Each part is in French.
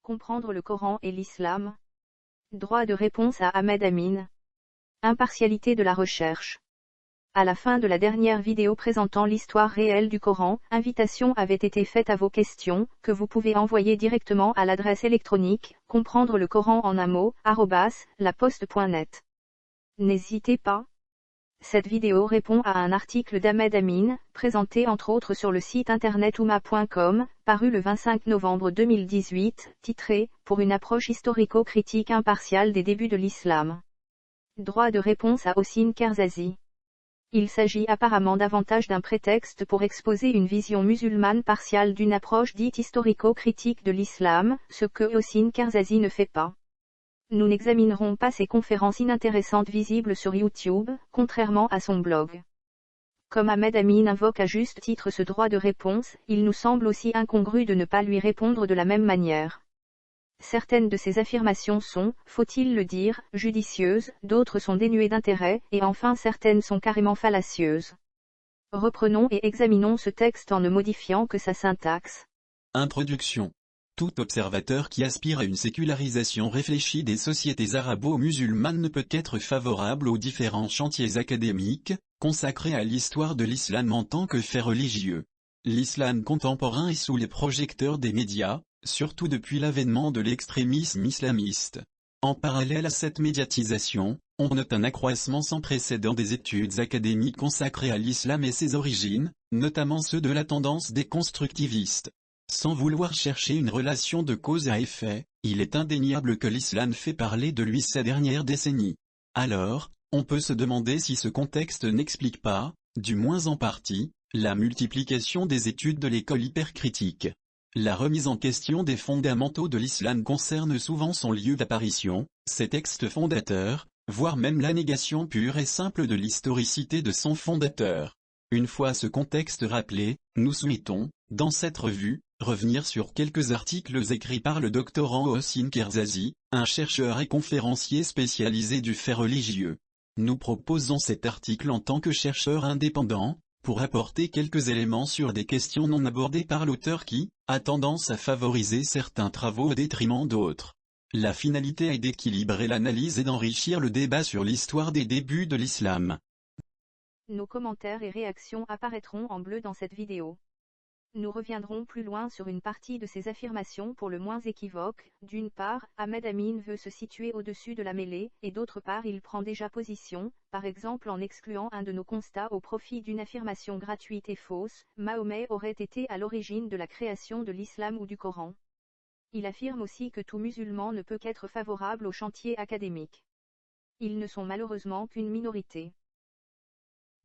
Comprendre le Coran et l'Islam. Droit de réponse à Ahmed Amin. Impartialité de la recherche. À la fin de la dernière vidéo présentant l'histoire réelle du Coran, invitation avait été faite à vos questions, que vous pouvez envoyer directement à l'adresse électronique, comprendre le Coran en un mot, @laposte.net. N'hésitez pas. Cette vidéo répond à un article d'Ahmed Amin, présenté entre autres sur le site internet oumma.com, paru le 25 novembre 2018, titré « Pour une approche historico-critique impartiale des débuts de l'islam ». Droit de réponse à Hossein Kerzazi. Il s'agit apparemment davantage d'un prétexte pour exposer une vision musulmane partiale d'une approche dite historico-critique de l'islam, ce que Hossein Kerzazi ne fait pas. Nous n'examinerons pas ces conférences inintéressantes visibles sur YouTube, contrairement à son blog. Comme Ahmed Amin invoque à juste titre ce droit de réponse, il nous semble aussi incongru de ne pas lui répondre de la même manière. Certaines de ses affirmations sont, faut-il le dire, judicieuses, d'autres sont dénuées d'intérêt, et enfin certaines sont carrément fallacieuses. Reprenons et examinons ce texte en ne modifiant que sa syntaxe. Introduction. Tout observateur qui aspire à une sécularisation réfléchie des sociétés arabo-musulmanes ne peut qu'être favorable aux différents chantiers académiques, consacrés à l'histoire de l'islam en tant que fait religieux. L'islam contemporain est sous les projecteurs des médias, surtout depuis l'avènement de l'extrémisme islamiste. En parallèle à cette médiatisation, on note un accroissement sans précédent des études académiques consacrées à l'islam et ses origines, notamment ceux de la tendance des constructivistes. Sans vouloir chercher une relation de cause à effet, il est indéniable que l'islam fait parler de lui ces dernières décennies. Alors, on peut se demander si ce contexte n'explique pas, du moins en partie, la multiplication des études de l'école hypercritique. La remise en question des fondamentaux de l'islam concerne souvent son lieu d'apparition, ses textes fondateurs, voire même la négation pure et simple de l'historicité de son fondateur. Une fois ce contexte rappelé, nous souhaitons, dans cette revue, revenir sur quelques articles écrits par le doctorant Hossein Kerzazi, un chercheur et conférencier spécialisé du fait religieux. Nous proposons cet article en tant que chercheur indépendant, pour apporter quelques éléments sur des questions non abordées par l'auteur qui a tendance à favoriser certains travaux au détriment d'autres. La finalité est d'équilibrer l'analyse et d'enrichir le débat sur l'histoire des débuts de l'islam. Nos commentaires et réactions apparaîtront en bleu dans cette vidéo. Nous reviendrons plus loin sur une partie de ces affirmations pour le moins équivoques. D'une part, Ahmed Amin veut se situer au-dessus de la mêlée, et d'autre part il prend déjà position, par exemple en excluant un de nos constats au profit d'une affirmation gratuite et fausse, Mahomet aurait été à l'origine de la création de l'islam ou du Coran. Il affirme aussi que tout musulman ne peut qu'être favorable au chantier académique. Ils ne sont malheureusement qu'une minorité.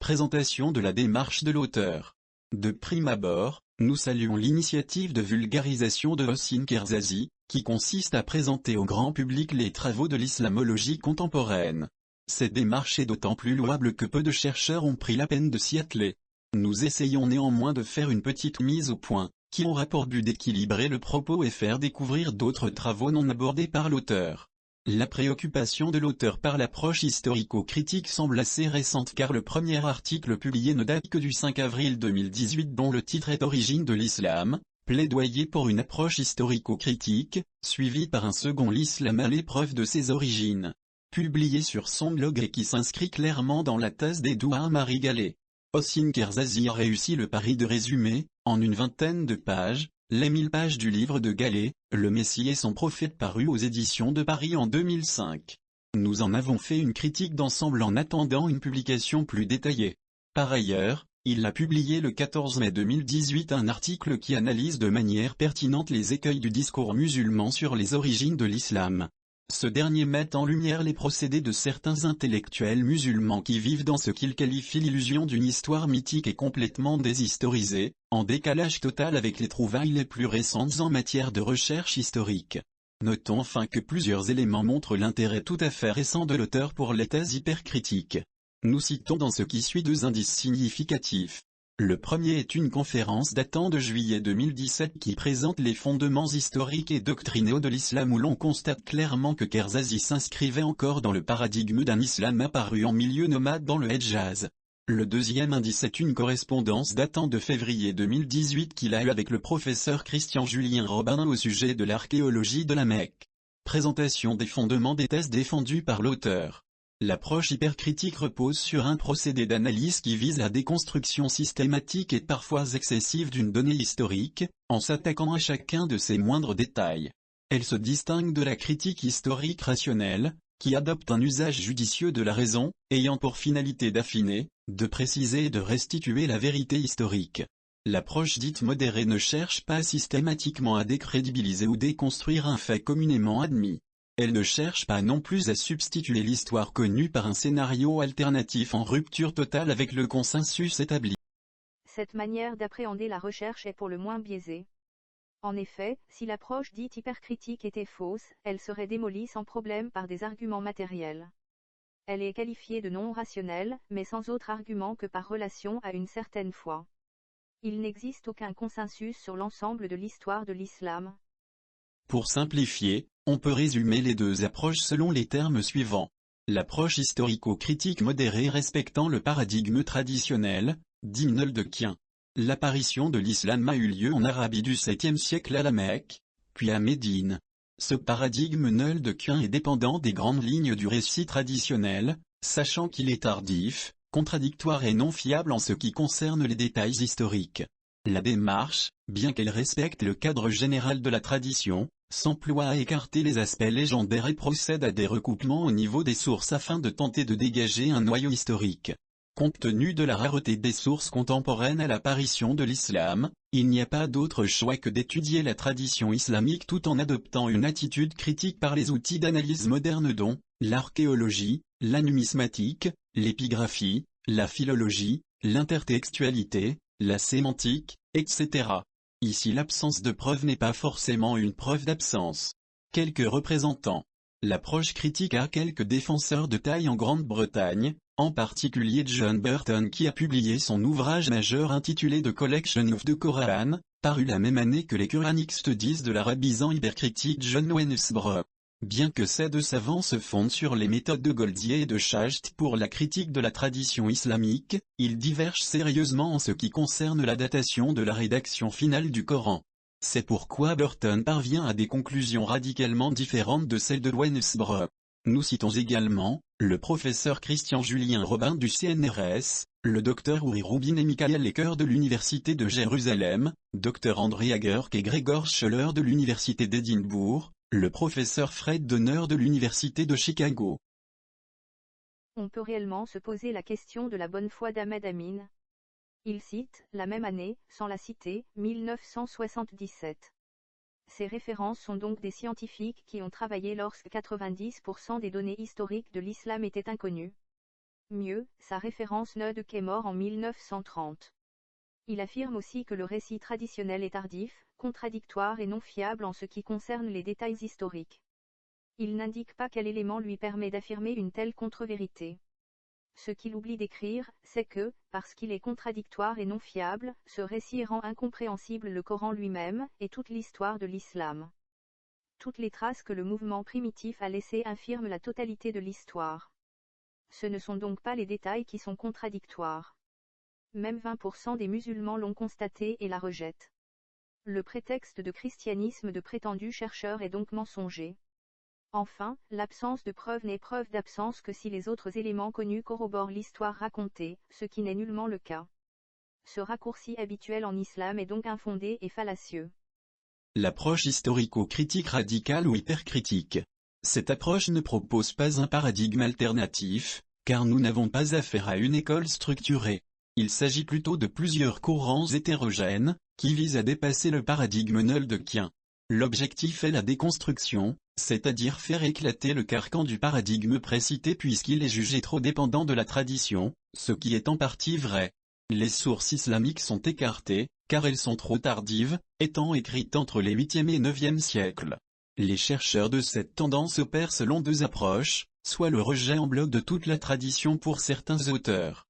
Présentation de la démarche de l'auteur. De prime abord, nous saluons l'initiative de vulgarisation de Hossein Kerzazi, qui consiste à présenter au grand public les travaux de l'islamologie contemporaine. Cette démarche est d'autant plus louable que peu de chercheurs ont pris la peine de s'y atteler. Nous essayons néanmoins de faire une petite mise au point, qui aura pour but d'équilibrer le propos et faire découvrir d'autres travaux non abordés par l'auteur. La préoccupation de l'auteur par l'approche historico-critique semble assez récente car le premier article publié ne date que du 5 avril 2018 dont le titre est Origine de l'islam, plaidoyer pour une approche historico-critique, suivi par un second L'islam à l'épreuve de ses origines, publié sur son blog et qui s'inscrit clairement dans la thèse d'Édouard Marie Gallet. Hossein Kerzazi a réussi le pari de résumer, en une vingtaine de pages, les 1000 pages du livre de Gallet, Le Messie et son prophète paru aux éditions de Paris en 2005. Nous en avons fait une critique d'ensemble en attendant une publication plus détaillée. Par ailleurs, il a publié le 14 mai 2018 un article qui analyse de manière pertinente les écueils du discours musulman sur les origines de l'islam. Ce dernier met en lumière les procédés de certains intellectuels musulmans qui vivent dans ce qu'il qualifie l'illusion d'une histoire mythique et complètement déshistorisée, en décalage total avec les trouvailles les plus récentes en matière de recherche historique. Notons enfin que plusieurs éléments montrent l'intérêt tout à fait récent de l'auteur pour les thèses hypercritiques. Nous citons dans ce qui suit deux indices significatifs. Le premier est une conférence datant de juillet 2017 qui présente les fondements historiques et doctrinaux de l'islam où l'on constate clairement que Kerzazi s'inscrivait encore dans le paradigme d'un islam apparu en milieu nomade dans le Hedjaz. Le deuxième indice est une correspondance datant de février 2018 qu'il a eue avec le professeur Christian-Julien Robin au sujet de l'archéologie de la Mecque. Présentation des fondements des thèses défendues par l'auteur. L'approche hypercritique repose sur un procédé d'analyse qui vise la déconstruction systématique et parfois excessive d'une donnée historique, en s'attaquant à chacun de ses moindres détails. Elle se distingue de la critique historique rationnelle, qui adopte un usage judicieux de la raison, ayant pour finalité d'affiner, de préciser et de restituer la vérité historique. L'approche dite modérée ne cherche pas systématiquement à décrédibiliser ou déconstruire un fait communément admis. Elle ne cherche pas non plus à substituer l'histoire connue par un scénario alternatif en rupture totale avec le consensus établi. Cette manière d'appréhender la recherche est pour le moins biaisée. En effet, si l'approche dite hypercritique était fausse, elle serait démolie sans problème par des arguments matériels. Elle est qualifiée de non rationnelle, mais sans autre argument que par relation à une certaine foi. Il n'existe aucun consensus sur l'ensemble de l'histoire de l'islam. Pour simplifier, on peut résumer les deux approches selon les termes suivants. L'approche historico-critique modérée respectant le paradigme traditionnel, dit Noldekien. L'apparition de l'islam a eu lieu en Arabie du 7e siècle à la Mecque, puis à Médine. Ce paradigme Noldekien est dépendant des grandes lignes du récit traditionnel, sachant qu'il est tardif, contradictoire et non fiable en ce qui concerne les détails historiques. La démarche, bien qu'elle respecte le cadre général de la tradition, s'emploie à écarter les aspects légendaires et procède à des recoupements au niveau des sources afin de tenter de dégager un noyau historique. Compte tenu de la rareté des sources contemporaines à l'apparition de l'islam, il n'y a pas d'autre choix que d'étudier la tradition islamique tout en adoptant une attitude critique par les outils d'analyse modernes dont l'archéologie, la numismatique, l'épigraphie, la philologie, l'intertextualité, la sémantique, etc. Ici l'absence de preuve n'est pas forcément une preuve d'absence. Quelques représentants. L'approche critique a quelques défenseurs de taille en Grande-Bretagne, en particulier John Burton qui a publié son ouvrage majeur intitulé The Collection of the Quran, paru la même année que les Quranic Studies de l'arabisant hypercritique John Wensbrough. Bien que ces deux savants se fondent sur les méthodes de Goldziher et de Schacht pour la critique de la tradition islamique, ils divergent sérieusement en ce qui concerne la datation de la rédaction finale du Coran. C'est pourquoi Burton parvient à des conclusions radicalement différentes de celles de Wensbrough. Nous citons également, le professeur Christian-Julien Robin du CNRS, le docteur Uri Rubin et Michael Lecker de l'Université de Jérusalem, Dr André Hagerk et Gregor Scholler de l'Université d'Édimbourg, le professeur Fred Donner de l'Université de Chicago. On peut réellement se poser la question de la bonne foi d'Ahmed Amin. Il cite, la même année, sans la citer, 1977. Ces références sont donc des scientifiques qui ont travaillé lorsque 90% des données historiques de l'islam étaient inconnues. Mieux, sa référence Noldek est mort en 1930. Il affirme aussi que le récit traditionnel est tardif, contradictoire et non fiable en ce qui concerne les détails historiques. Il n'indique pas quel élément lui permet d'affirmer une telle contre-vérité. Ce qu'il oublie d'écrire, c'est que, parce qu'il est contradictoire et non fiable, ce récit rend incompréhensible le Coran lui-même, et toute l'histoire de l'islam. Toutes les traces que le mouvement primitif a laissées infirment la totalité de l'histoire. Ce ne sont donc pas les détails qui sont contradictoires. Même 20% des musulmans l'ont constaté et la rejettent. Le prétexte de christianisme de prétendus chercheurs est donc mensonger. Enfin, l'absence de preuve n'est preuve d'absence que si les autres éléments connus corroborent l'histoire racontée, ce qui n'est nullement le cas. Ce raccourci habituel en islam est donc infondé et fallacieux. L'approche historico-critique radicale ou hypercritique. Cette approche ne propose pas un paradigme alternatif, car nous n'avons pas affaire à une école structurée. Il s'agit plutôt de plusieurs courants hétérogènes, qui visent à dépasser le paradigme noldekien. L'objectif est la déconstruction, c'est-à-dire faire éclater le carcan du paradigme précité puisqu'il est jugé trop dépendant de la tradition, ce qui est en partie vrai. Les sources islamiques sont écartées, car elles sont trop tardives, étant écrites entre les 8e et 9e siècles. Les chercheurs de cette tendance opèrent selon deux approches, soit le rejet en bloc de toute la tradition pour certains auteurs,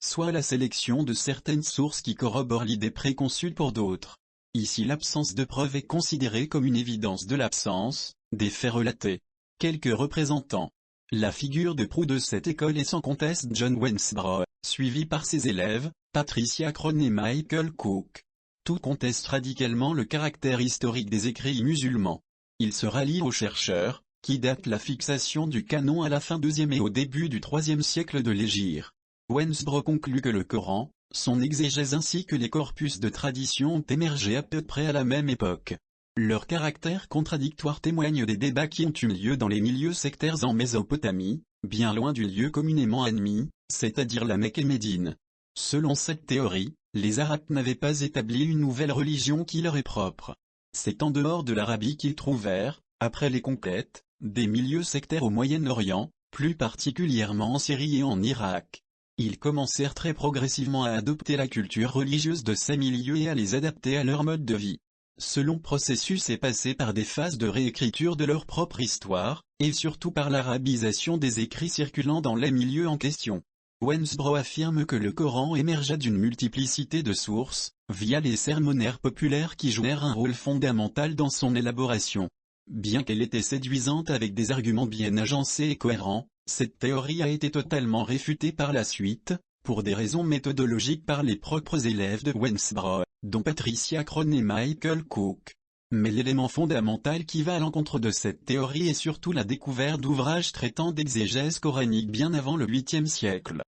soit la sélection de certaines sources qui corroborent l'idée préconçue pour d'autres. Ici l'absence de preuve est considérée comme une évidence de l'absence des faits relatés. Quelques représentants. La figure de proue de cette école est sans conteste John Wensbrough. suivi par ses élèves, Patricia Crone et Michael Cook. Tout conteste radicalement le caractère historique des écrits musulmans. Il se rallie aux chercheurs, qui datent la fixation du canon à la fin 2e et au début du 3e siècle de l'Hégire. Wensbrough conclut que le Coran, son exégèse ainsi que les corpus de tradition ont émergé à peu près à la même époque. Leur caractère contradictoire témoigne des débats qui ont eu lieu dans les milieux sectaires en Mésopotamie, bien loin du lieu communément admis, c'est-à-dire la Mecque et Médine. Selon cette théorie, les Arabes n'avaient pas établi une nouvelle religion qui leur est propre. C'est en dehors de l'Arabie qu'ils trouvèrent, après les conquêtes, des milieux sectaires au Moyen-Orient, plus particulièrement en Syrie et en Irak. Ils commencèrent très progressivement à adopter la culture religieuse de ces milieux et à les adapter à leur mode de vie. Ce long processus est passé par des phases de réécriture de leur propre histoire, et surtout par l'arabisation des écrits circulant dans les milieux en question. Wensbrough affirme que le Coran émergea d'une multiplicité de sources, via les sermonnaires populaires qui jouèrent un rôle fondamental dans son élaboration. Bien qu'elle était séduisante avec des arguments bien agencés et cohérents, cette théorie a été totalement réfutée par la suite, pour des raisons méthodologiques par les propres élèves de Wensbrough, dont Patricia Crone et Michael Cook. Mais l'élément fondamental qui va à l'encontre de cette théorie est surtout la découverte d'ouvrages traitant d'exégèse coranique bien avant le 8e siècle.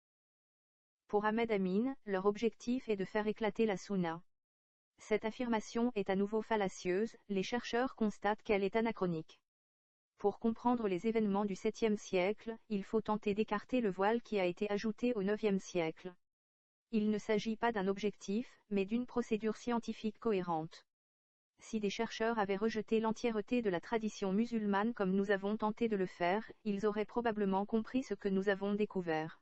Pour Ahmed Amin, leur objectif est de faire éclater la Sunna. Cette affirmation est à nouveau fallacieuse, les chercheurs constatent qu'elle est anachronique. Pour comprendre les événements du 7e siècle, il faut tenter d'écarter le voile qui a été ajouté au 9e siècle. Il ne s'agit pas d'un objectif, mais d'une procédure scientifique cohérente. Si des chercheurs avaient rejeté l'entièreté de la tradition musulmane comme nous avons tenté de le faire, ils auraient probablement compris ce que nous avons découvert.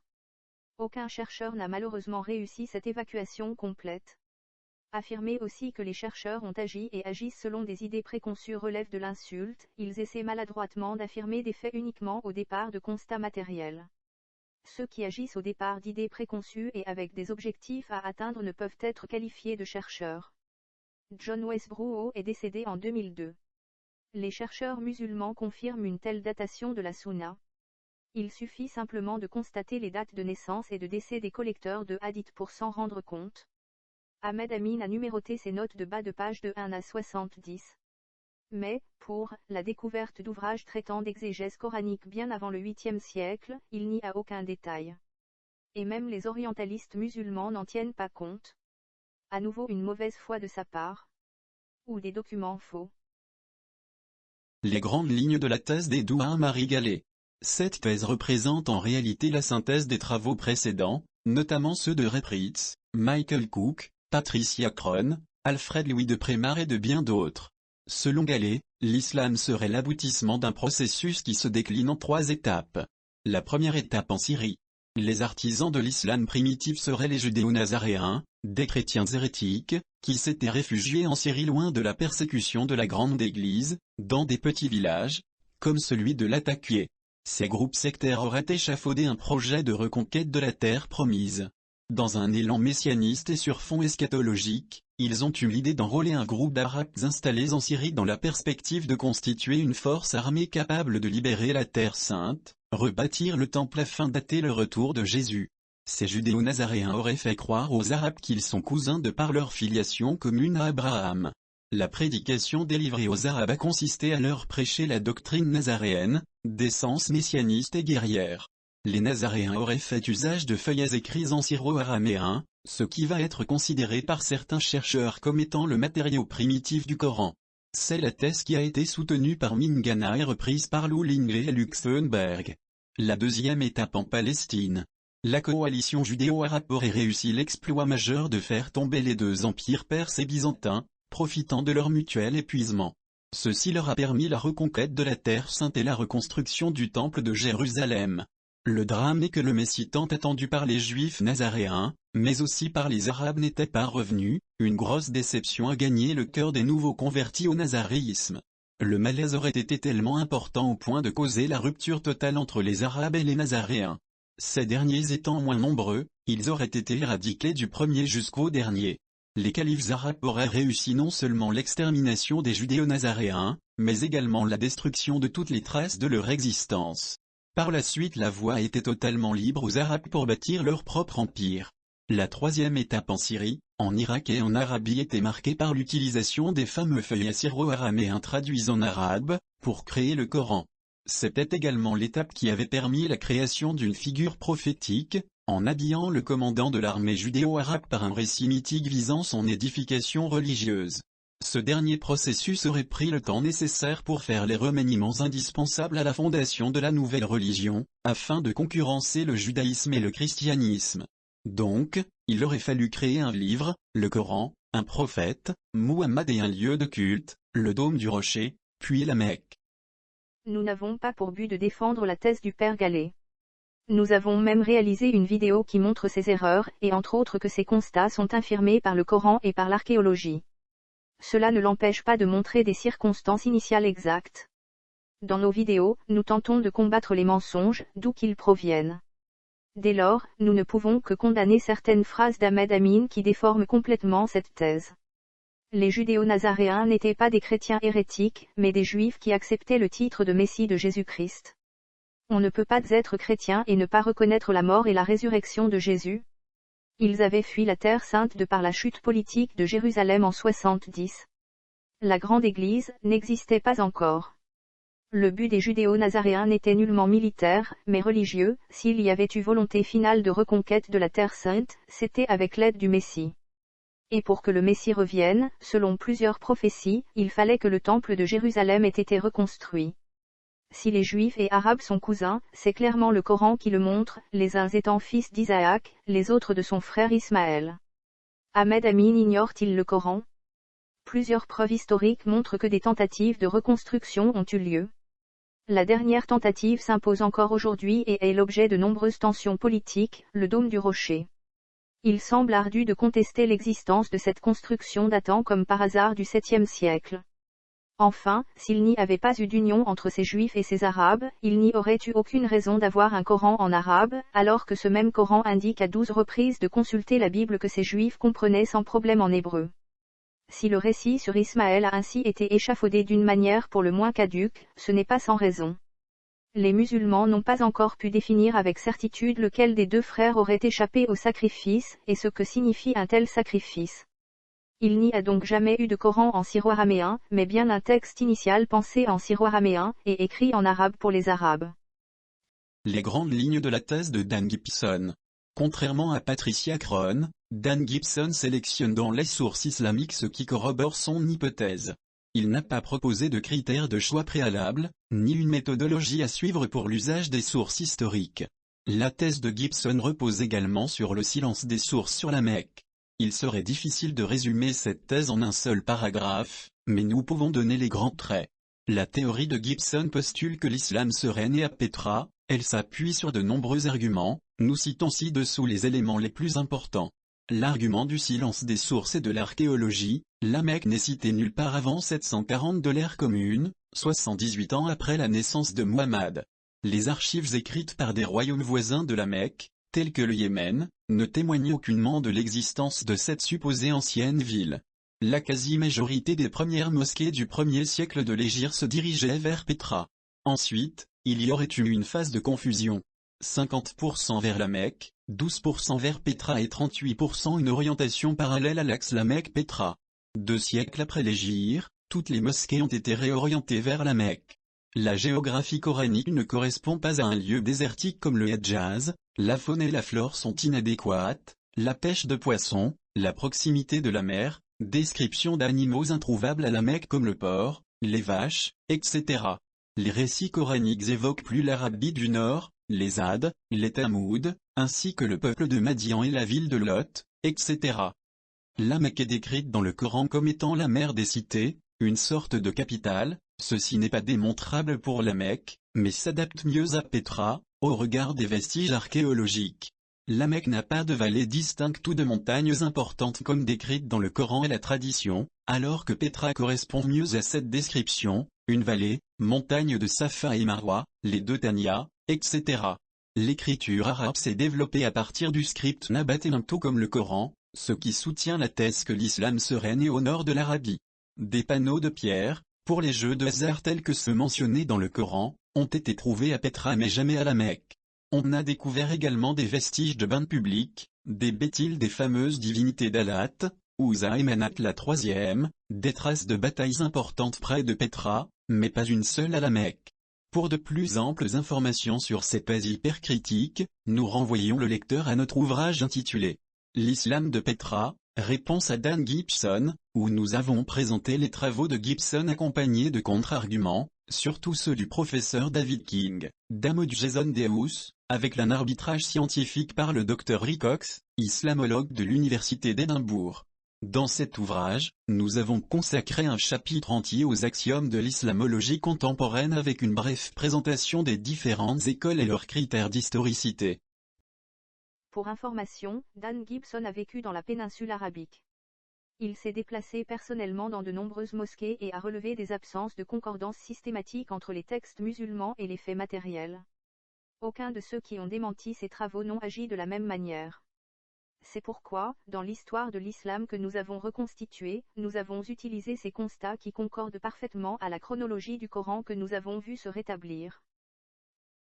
Aucun chercheur n'a malheureusement réussi cette évacuation complète. Affirmer aussi que les chercheurs ont agi et agissent selon des idées préconçues relève de l'insulte, ils essaient maladroitement d'affirmer des faits uniquement au départ de constats matériels. Ceux qui agissent au départ d'idées préconçues et avec des objectifs à atteindre ne peuvent être qualifiés de chercheurs. John Westbrough est décédé en 2002. Les chercheurs musulmans confirment une telle datation de la Sunna. Il suffit simplement de constater les dates de naissance et de décès des collecteurs de hadiths pour s'en rendre compte. Ahmed Amin a numéroté ses notes de bas de page de 1 à 70. Mais, pour la découverte d'ouvrages traitant d'exégèse coranique bien avant le 8e siècle, il n'y a aucun détail. Et même les orientalistes musulmans n'en tiennent pas compte. À nouveau une mauvaise foi de sa part. Ou des documents faux. Les grandes lignes de la thèse d'Édouard Marie Gallet. Cette thèse représente en réalité la synthèse des travaux précédents, notamment ceux de Ray Pritz, Michael Cook, Patricia Crone, Alfred Louis de Prémar et de bien d'autres. Selon Gallet, l'islam serait l'aboutissement d'un processus qui se décline en 3 étapes. La première étape en Syrie. Les artisans de l'islam primitif seraient les judéo-nazaréens, des chrétiens hérétiques, qui s'étaient réfugiés en Syrie loin de la persécution de la grande église, dans des petits villages, comme celui de Latakia. Ces groupes sectaires auraient échafaudé un projet de reconquête de la terre promise. Dans un élan messianiste et sur fond eschatologique, ils ont eu l'idée d'enrôler un groupe d'Arabes installés en Syrie dans la perspective de constituer une force armée capable de libérer la Terre Sainte, rebâtir le temple afin d'atter le retour de Jésus. Ces judéo-nazaréens auraient fait croire aux Arabes qu'ils sont cousins de par leur filiation commune à Abraham. La prédication délivrée aux Arabes a consisté à leur prêcher la doctrine nazaréenne, d'essence messianiste et guerrière. Les Nazaréens auraient fait usage de feuillets écrits en syro-araméen, ce qui va être considéré par certains chercheurs comme étant le matériau primitif du Coran. C'est la thèse qui a été soutenue par Mingana et reprise par Lou Lingley et Luxembourg. La deuxième étape en Palestine. La coalition judéo-arabe aurait réussi l'exploit majeur de faire tomber les 2 empires perses et byzantins, profitant de leur mutuel épuisement. Ceci leur a permis la reconquête de la Terre Sainte et la reconstruction du Temple de Jérusalem. Le drame est que le Messie tant attendu par les Juifs nazaréens, mais aussi par les Arabes n'était pas revenu, une grosse déception a gagné le cœur des nouveaux convertis au nazaréisme. Le malaise aurait été tellement important au point de causer la rupture totale entre les Arabes et les Nazaréens. Ces derniers étant moins nombreux, ils auraient été éradiqués du premier jusqu'au dernier. Les califes arabes auraient réussi non seulement l'extermination des judéo-nazaréens, mais également la destruction de toutes les traces de leur existence. Par la suite la voie était totalement libre aux Arabes pour bâtir leur propre empire. La troisième étape en Syrie, en Irak et en Arabie était marquée par l'utilisation des fameux feuillets assyro-araméens traduits en arabe, pour créer le Coran. C'était également l'étape qui avait permis la création d'une figure prophétique, en habillant le commandant de l'armée judéo-arabe par un récit mythique visant son édification religieuse. Ce dernier processus aurait pris le temps nécessaire pour faire les remaniements indispensables à la fondation de la nouvelle religion, afin de concurrencer le judaïsme et le christianisme. Donc, il aurait fallu créer un livre, le Coran, un prophète, Muhammad et un lieu de culte, le dôme du rocher, puis la Mecque. Nous n'avons pas pour but de défendre la thèse du père Gallet. Nous avons même réalisé une vidéo qui montre ces erreurs, et entre autres que ces constats sont infirmés par le Coran et par l'archéologie. Cela ne l'empêche pas de montrer des circonstances initiales exactes. Dans nos vidéos, nous tentons de combattre les mensonges, d'où qu'ils proviennent. Dès lors, nous ne pouvons que condamner certaines phrases d'Ahmed Amin qui déforment complètement cette thèse. Les judéo-nazaréens n'étaient pas des chrétiens hérétiques, mais des juifs qui acceptaient le titre de Messie de Jésus-Christ. On ne peut pas être chrétien et ne pas reconnaître la mort et la résurrection de Jésus. Ils avaient fui la Terre Sainte de par la chute politique de Jérusalem en 70. La grande Église n'existait pas encore. Le but des judéo-nazaréens n'était nullement militaire, mais religieux. S'il y avait eu volonté finale de reconquête de la Terre Sainte, c'était avec l'aide du Messie. Et pour que le Messie revienne, selon plusieurs prophéties, il fallait que le temple de Jérusalem ait été reconstruit. Si les Juifs et Arabes sont cousins, c'est clairement le Coran qui le montre, les uns étant fils d'Isaac, les autres de son frère Ismaël. Ahmed Amin ignore-t-il le Coran? Plusieurs preuves historiques montrent que des tentatives de reconstruction ont eu lieu. La dernière tentative s'impose encore aujourd'hui et est l'objet de nombreuses tensions politiques, le dôme du rocher. Il semble ardu de contester l'existence de cette construction datant comme par hasard du 7e siècle. Enfin, s'il n'y avait pas eu d'union entre ces Juifs et ces Arabes, il n'y aurait eu aucune raison d'avoir un Coran en arabe, alors que ce même Coran indique à 12 reprises de consulter la Bible que ces Juifs comprenaient sans problème en hébreu. Si le récit sur Ismaël a ainsi été échafaudé d'une manière pour le moins caduque, ce n'est pas sans raison. Les musulmans n'ont pas encore pu définir avec certitude lequel des deux frères aurait échappé au sacrifice, et ce que signifie un tel sacrifice. Il n'y a donc jamais eu de Coran en syro-araméen, mais bien un texte initial pensé en syro-araméen, et écrit en arabe pour les Arabes. Les grandes lignes de la thèse de Dan Gibson. Contrairement à Patricia Crone, Dan Gibson sélectionne dans les sources islamiques ce qui corrobore son hypothèse. Il n'a pas proposé de critères de choix préalables, ni une méthodologie à suivre pour l'usage des sources historiques. La thèse de Gibson repose également sur le silence des sources sur la Mecque. Il serait difficile de résumer cette thèse en un seul paragraphe, mais nous pouvons donner les grands traits. La théorie de Gibson postule que l'islam serait né à Pétra, elle s'appuie sur de nombreux arguments, nous citons ci-dessous les éléments les plus importants. L'argument du silence des sources et de l'archéologie, la Mecque n'est citée nulle part avant 740 de l'ère commune, 78 ans après la naissance de Muhammad. Les archives écrites par des royaumes voisins de la Mecque, tels que le Yémen, ne témoignent aucunement de l'existence de cette supposée ancienne ville. La quasi-majorité des premières mosquées du 1er siècle de l'Hégire se dirigeaient vers Pétra. Ensuite, il y aurait eu une phase de confusion. 50% vers la Mecque, 12% vers Pétra et 38% une orientation parallèle à l'axe la Mecque-Pétra. 2 siècles après l'Hégire, toutes les mosquées ont été réorientées vers la Mecque. La géographie coranique ne correspond pas à un lieu désertique comme le Hedjaz, la faune et la flore sont inadéquates, la pêche de poissons, la proximité de la mer, description d'animaux introuvables à la Mecque comme le porc, les vaches, etc. Les récits coraniques évoquent plus l'Arabie du Nord, les Hades, les Tamouds, ainsi que le peuple de Madian et la ville de Lot, etc. La Mecque est décrite dans le Coran comme étant la mère des cités, une sorte de capitale. Ceci n'est pas démontrable pour la Mecque, mais s'adapte mieux à Pétra, au regard des vestiges archéologiques. La Mecque n'a pas de vallée distincte ou de montagnes importantes comme décrites dans le Coran et la tradition, alors que Pétra correspond mieux à cette description, une vallée, montagne de Safa et Marwa, les deux Tania, etc. L'écriture arabe s'est développée à partir du script nabatéen tout comme le Coran, ce qui soutient la thèse que l'islam serait né au nord de l'Arabie. Des panneaux de pierre, pour les jeux de hasard tels que ceux mentionnés dans le Coran, ont été trouvés à Petra mais jamais à la Mecque. On a découvert également des vestiges de bains publics, des bétiles des fameuses divinités d'Alat, Ouza et Manat la troisième, des traces de batailles importantes près de Petra, mais pas une seule à la Mecque. Pour de plus amples informations sur ces thèses hyper critiques, nous renvoyons le lecteur à notre ouvrage intitulé « L'islam de Petra, réponse à Dan Gibson », où nous avons présenté les travaux de Gibson accompagnés de contre-arguments, surtout ceux du professeur David King, d'Ahmad Jason Deus, avec un arbitrage scientifique par le Dr Rick Cox, islamologue de l'Université d'Édimbourg. Dans cet ouvrage, nous avons consacré un chapitre entier aux axiomes de l'islamologie contemporaine avec une brève présentation des différentes écoles et leurs critères d'historicité. Pour information, Dan Gibson a vécu dans la péninsule arabique. Il s'est déplacé personnellement dans de nombreuses mosquées et a relevé des absences de concordance systématique entre les textes musulmans et les faits matériels. Aucun de ceux qui ont démenti ces travaux n'ont agi de la même manière. C'est pourquoi, dans l'histoire de l'islam que nous avons reconstituée, nous avons utilisé ces constats qui concordent parfaitement à la chronologie du Coran que nous avons vu se rétablir.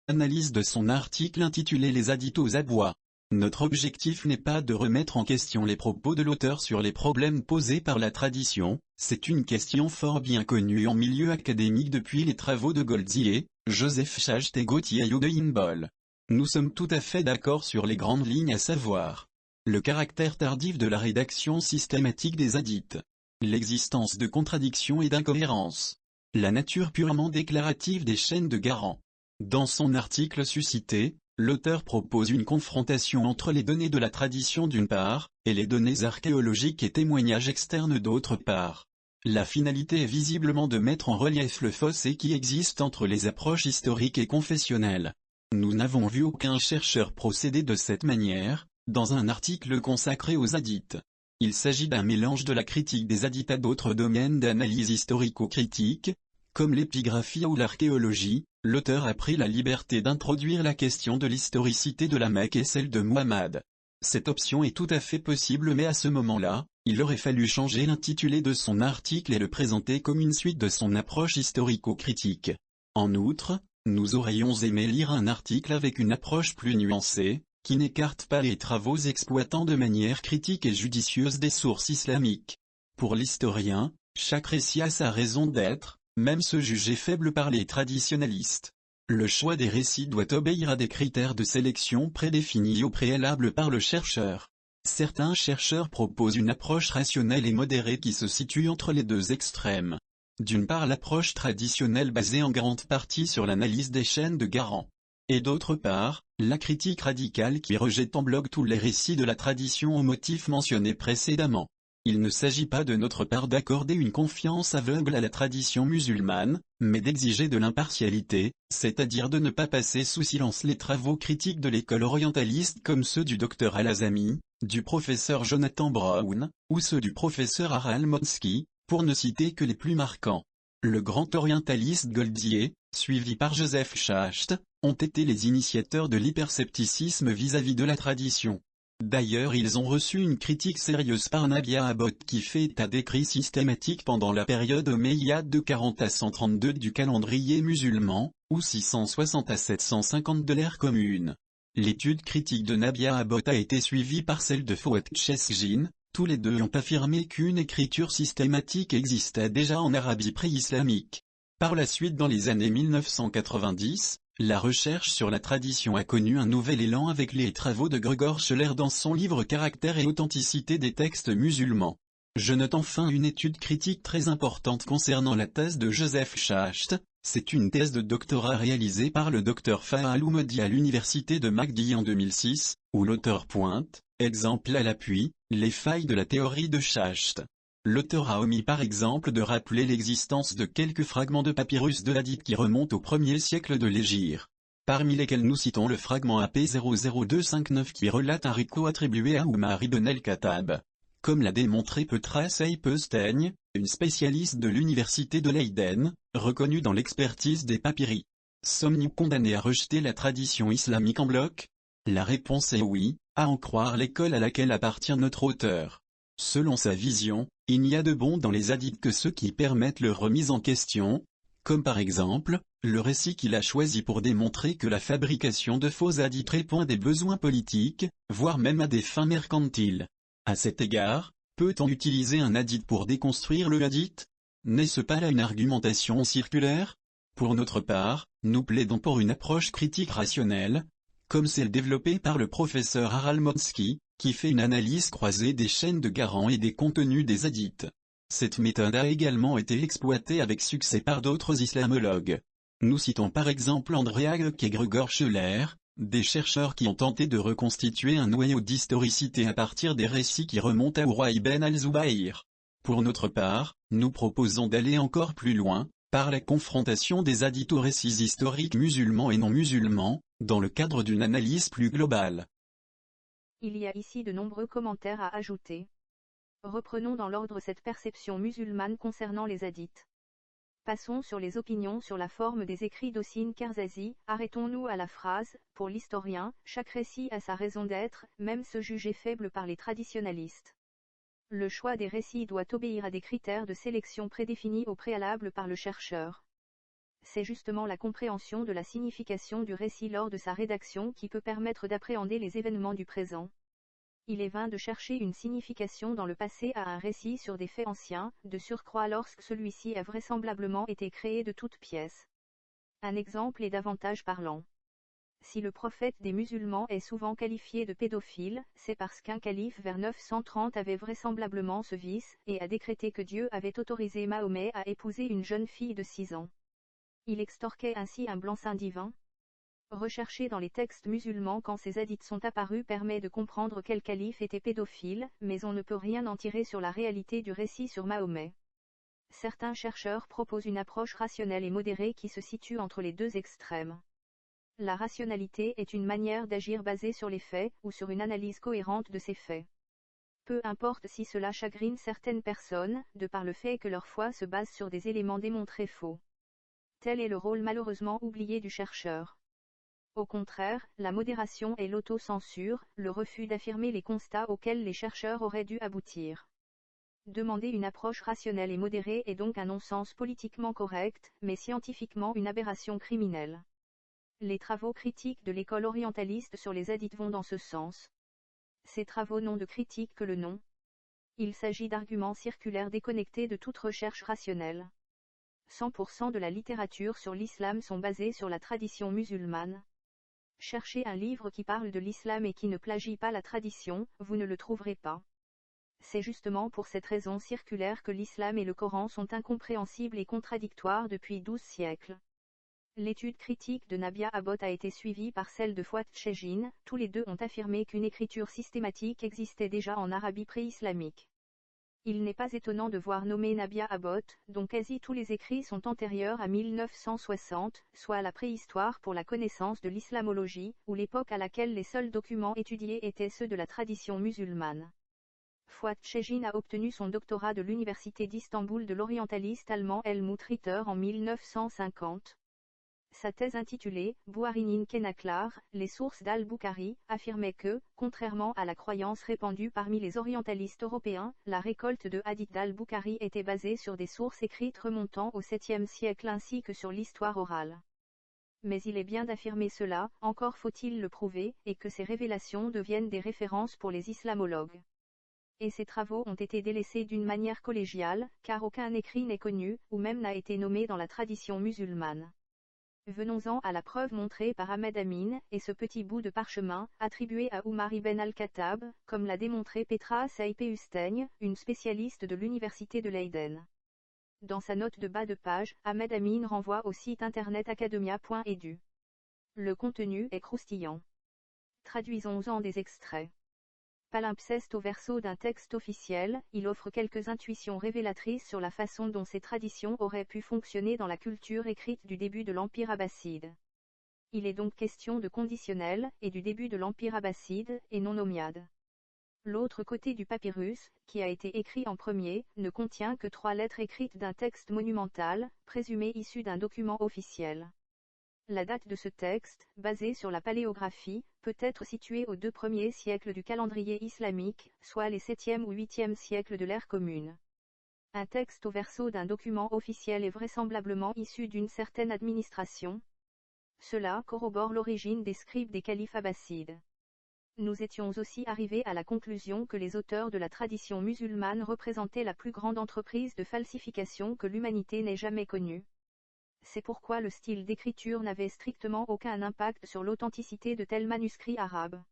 Analyse de son article intitulé Les hadiths aux abois. Notre objectif n'est pas de remettre en question les propos de l'auteur sur les problèmes posés par la tradition, c'est une question fort bien connue en milieu académique depuis les travaux de Goldziher, Joseph Schacht et Gauthier Ayou de Hinbol. Nous sommes tout à fait d'accord sur les grandes lignes à savoir le caractère tardif de la rédaction systématique des hadiths, l'existence de contradictions et d'incohérences, la nature purement déclarative des chaînes de garants. Dans son article suscité, l'auteur propose une confrontation entre les données de la tradition d'une part, et les données archéologiques et témoignages externes d'autre part. La finalité est visiblement de mettre en relief le fossé qui existe entre les approches historiques et confessionnelles. Nous n'avons vu aucun chercheur procéder de cette manière, dans un article consacré aux hadiths. Il s'agit d'un mélange de la critique des hadiths à d'autres domaines d'analyse historico-critique, comme l'épigraphie ou l'archéologie. L'auteur a pris la liberté d'introduire la question de l'historicité de la Mecque et celle de Muhammad. Cette option est tout à fait possible mais à ce moment-là, il aurait fallu changer l'intitulé de son article et le présenter comme une suite de son approche historico-critique. En outre, nous aurions aimé lire un article avec une approche plus nuancée, qui n'écarte pas les travaux exploitant de manière critique et judicieuse des sources islamiques. Pour l'historien, chaque récit a sa raison d'être, même ceux jugés faibles par les traditionalistes. Le choix des récits doit obéir à des critères de sélection prédéfinis au préalable par le chercheur. Certains chercheurs proposent une approche rationnelle et modérée qui se situe entre les deux extrêmes. D'une part l'approche traditionnelle basée en grande partie sur l'analyse des chaînes de garants. Et d'autre part, la critique radicale qui rejette en bloc tous les récits de la tradition aux motifs mentionnés précédemment. Il ne s'agit pas de notre part d'accorder une confiance aveugle à la tradition musulmane, mais d'exiger de l'impartialité, c'est-à-dire de ne pas passer sous silence les travaux critiques de l'école orientaliste comme ceux du Dr Al-Azami, du professeur Jonathan Brown, ou ceux du professeur Aral Monsky, pour ne citer que les plus marquants. Le grand orientaliste Goldziher, suivi par Joseph Schacht, ont été les initiateurs de l'hyperscepticisme vis-à-vis de la tradition. D'ailleurs ils ont reçu une critique sérieuse par Nabia Abbott qui fait état d'écrits systématiques pendant la période omeyyade de 40 à 132 du calendrier musulman, ou 660 à 750 de l'ère commune. L'étude critique de Nabia Abbott a été suivie par celle de Fouad Chesjin, tous les deux ont affirmé qu'une écriture systématique existait déjà en Arabie pré-islamique. Par la suite dans les années 1990, la recherche sur la tradition a connu un nouvel élan avec les travaux de Gregor Scheller dans son livre Caractère et authenticité des textes musulmans. Je note enfin une étude critique très importante concernant la thèse de Joseph Schacht. C'est une thèse de doctorat réalisée par le Dr Fahal Oumodi à l'université de McGill en 2006, où l'auteur pointe, exemple à l'appui, les failles de la théorie de Schacht. L'auteur a omis par exemple de rappeler l'existence de quelques fragments de papyrus de hadith qui remontent au 1er siècle de l'Hégire. Parmi lesquels nous citons le fragment AP 00259 qui relate un rico attribué à Oumar ibn el-Khattab. Comme l'a démontré Petra Seipestein, une spécialiste de l'université de Leiden, reconnue dans l'expertise des papyri. Sommes-nous condamnés à rejeter la tradition islamique en bloc? La réponse est oui, à en croire l'école à laquelle appartient notre auteur. Selon sa vision, il n'y a de bon dans les hadiths que ceux qui permettent leur remise en question, comme par exemple, le récit qu'il a choisi pour démontrer que la fabrication de faux hadiths répond à des besoins politiques, voire même à des fins mercantiles. À cet égard, peut-on utiliser un hadith pour déconstruire le hadith? N'est-ce pas là une argumentation circulaire? Pour notre part, nous plaidons pour une approche critique rationnelle, comme celle développée par le professeur Harald Motzki, qui fait une analyse croisée des chaînes de garants et des contenus des hadiths. Cette méthode a également été exploitée avec succès par d'autres islamologues. Nous citons par exemple Andrea Gluck et Gregor Scheller, des chercheurs qui ont tenté de reconstituer un noyau d'historicité à partir des récits qui remontent à Urwa ibn al-Zubayr. Pour notre part, nous proposons d'aller encore plus loin, par la confrontation des hadiths aux récits historiques musulmans et non musulmans, dans le cadre d'une analyse plus globale. Il y a ici de nombreux commentaires à ajouter. Reprenons dans l'ordre cette perception musulmane concernant les hadiths. Passons sur les opinions sur la forme des écrits d'Hossein Kerzazi, arrêtons-nous à la phrase « Pour l'historien, chaque récit a sa raison d'être, même ceux jugés faibles par les traditionalistes ». Le choix des récits doit obéir à des critères de sélection prédéfinis au préalable par le chercheur. C'est justement la compréhension de la signification du récit lors de sa rédaction qui peut permettre d'appréhender les événements du présent. Il est vain de chercher une signification dans le passé à un récit sur des faits anciens, de surcroît lorsque celui-ci a vraisemblablement été créé de toutes pièces. Un exemple est davantage parlant. Si le prophète des musulmans est souvent qualifié de pédophile, c'est parce qu'un calife vers 930 avait vraisemblablement ce vice, et a décrété que Dieu avait autorisé Mahomet à épouser une jeune fille de 6 ans. Il extorquait ainsi un blanc-seing divin. Rechercher dans les textes musulmans quand ces hadiths sont apparus permet de comprendre quel calife était pédophile, mais on ne peut rien en tirer sur la réalité du récit sur Mahomet. Certains chercheurs proposent une approche rationnelle et modérée qui se situe entre les deux extrêmes. La rationalité est une manière d'agir basée sur les faits, ou sur une analyse cohérente de ces faits. Peu importe si cela chagrine certaines personnes, de par le fait que leur foi se base sur des éléments démontrés faux. Tel est le rôle malheureusement oublié du chercheur. Au contraire, la modération et l'autocensure, le refus d'affirmer les constats auxquels les chercheurs auraient dû aboutir. Demander une approche rationnelle et modérée est donc un non-sens politiquement correct, mais scientifiquement une aberration criminelle. Les travaux critiques de l'école orientaliste sur les hadiths vont dans ce sens. Ces travaux n'ont de critique que le nom. Il s'agit d'arguments circulaires déconnectés de toute recherche rationnelle. 100% de la littérature sur l'islam sont basés sur la tradition musulmane. Cherchez un livre qui parle de l'islam et qui ne plagie pas la tradition, vous ne le trouverez pas. C'est justement pour cette raison circulaire que l'islam et le Coran sont incompréhensibles et contradictoires depuis 12 siècles. L'étude critique de Nabia Abbott a été suivie par celle de Fuad Chejin, tous les deux ont affirmé qu'une écriture systématique existait déjà en Arabie pré-islamique. Il n'est pas étonnant de voir nommer Nabia Abbott, dont quasi tous les écrits sont antérieurs à 1960, soit à la préhistoire pour la connaissance de l'islamologie, ou l'époque à laquelle les seuls documents étudiés étaient ceux de la tradition musulmane. Fuad Chejin a obtenu son doctorat de l'université d'Istanbul de l'orientaliste allemand Helmut Ritter en 1950. Sa thèse intitulée « Bouharinin Kenaklar, les sources d'Al-Bukhari » affirmait que, contrairement à la croyance répandue parmi les orientalistes européens, la récolte de hadiths d'Al-Bukhari était basée sur des sources écrites remontant au 7e siècle ainsi que sur l'histoire orale. Mais il est bien d'affirmer cela, encore faut-il le prouver, et que ces révélations deviennent des références pour les islamologues. Et ces travaux ont été délaissés d'une manière collégiale, car aucun écrit n'est connu, ou même n'a été nommé dans la tradition musulmane. Venons-en à la preuve montrée par Ahmed Amin, et ce petit bout de parchemin, attribué à Umar ibn al-Khattab, comme l'a démontré Petra Saipe-Usteigne, une spécialiste de l'université de Leiden. Dans sa note de bas de page, Ahmed Amin renvoie au site internet academia.edu. Le contenu est croustillant. Traduisons-en des extraits. Palimpseste au verso d'un texte officiel, il offre quelques intuitions révélatrices sur la façon dont ces traditions auraient pu fonctionner dans la culture écrite du début de l'Empire abbasside. Il est donc question de conditionnel, et du début de l'Empire abbasside, et non nomiade. L'autre côté du papyrus, qui a été écrit en premier, ne contient que 3 lettres écrites d'un texte monumental, présumé issu d'un document officiel. La date de ce texte, basé sur la paléographie, peut être située aux 2 premiers siècles du calendrier islamique, soit les 7e ou 8e siècles de l'ère commune. Un texte au verso d'un document officiel est vraisemblablement issu d'une certaine administration. Cela corrobore l'origine des scribes des califes abbassides. Nous étions aussi arrivés à la conclusion que les auteurs de la tradition musulmane représentaient la plus grande entreprise de falsification que l'humanité n'ait jamais connue. C'est pourquoi le style d'écriture n'avait strictement aucun impact sur l'authenticité de tels manuscrits arabes.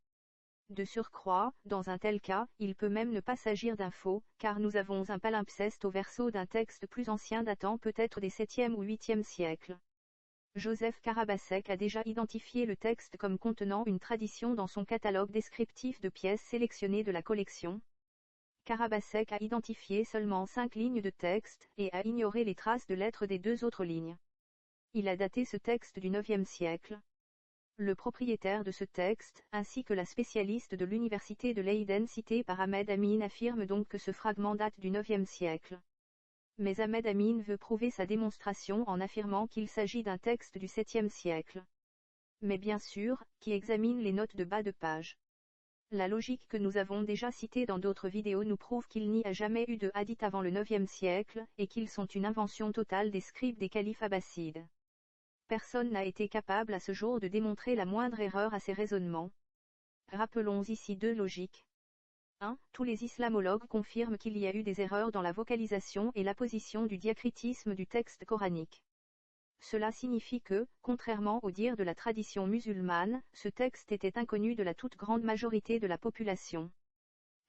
De surcroît, dans un tel cas, il peut même ne pas s'agir d'un faux, car nous avons un palimpseste au verso d'un texte plus ancien datant peut-être des 7e ou 8e siècles. Joseph Karabasek a déjà identifié le texte comme contenant une tradition dans son catalogue descriptif de pièces sélectionnées de la collection. Karabasek a identifié seulement 5 lignes de texte, et a ignoré les traces de lettres des 2 autres lignes. Il a daté ce texte du 9e siècle. Le propriétaire de ce texte, ainsi que la spécialiste de l'université de Leiden citée par Ahmed Amin affirment donc que ce fragment date du 9e siècle. Mais Ahmed Amin veut prouver sa démonstration en affirmant qu'il s'agit d'un texte du 7e siècle. Mais bien sûr, qui examine les notes de bas de page. La logique que nous avons déjà citée dans d'autres vidéos nous prouve qu'il n'y a jamais eu de hadith avant le 9e siècle, et qu'ils sont une invention totale des scribes des califes abbassides. Personne n'a été capable à ce jour de démontrer la moindre erreur à ces raisonnements. Rappelons ici 2 logiques. 1. Tous les islamologues confirment qu'il y a eu des erreurs dans la vocalisation et l'apposition du diacritisme du texte coranique. Cela signifie que, contrairement aux dires de la tradition musulmane, ce texte était inconnu de la toute grande majorité de la population.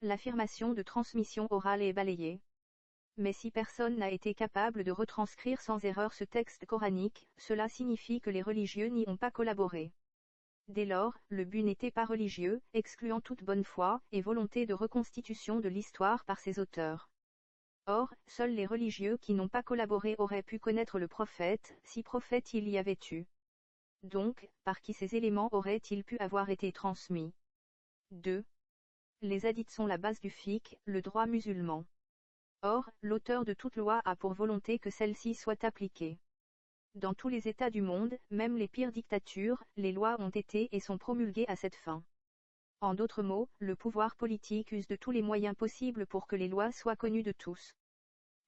L'affirmation de transmission orale est balayée. Mais si personne n'a été capable de retranscrire sans erreur ce texte coranique, cela signifie que les religieux n'y ont pas collaboré. Dès lors, le but n'était pas religieux, excluant toute bonne foi et volonté de reconstitution de l'histoire par ses auteurs. Or, seuls les religieux qui n'ont pas collaboré auraient pu connaître le prophète, si prophète il y avait eu. Donc, par qui ces éléments auraient-ils pu avoir été transmis? 2. Les hadiths sont la base du fiqh, le droit musulman. Or, l'auteur de toute loi a pour volonté que celle-ci soit appliquée. Dans tous les États du monde, même les pires dictatures, les lois ont été et sont promulguées à cette fin. En d'autres mots, le pouvoir politique use de tous les moyens possibles pour que les lois soient connues de tous.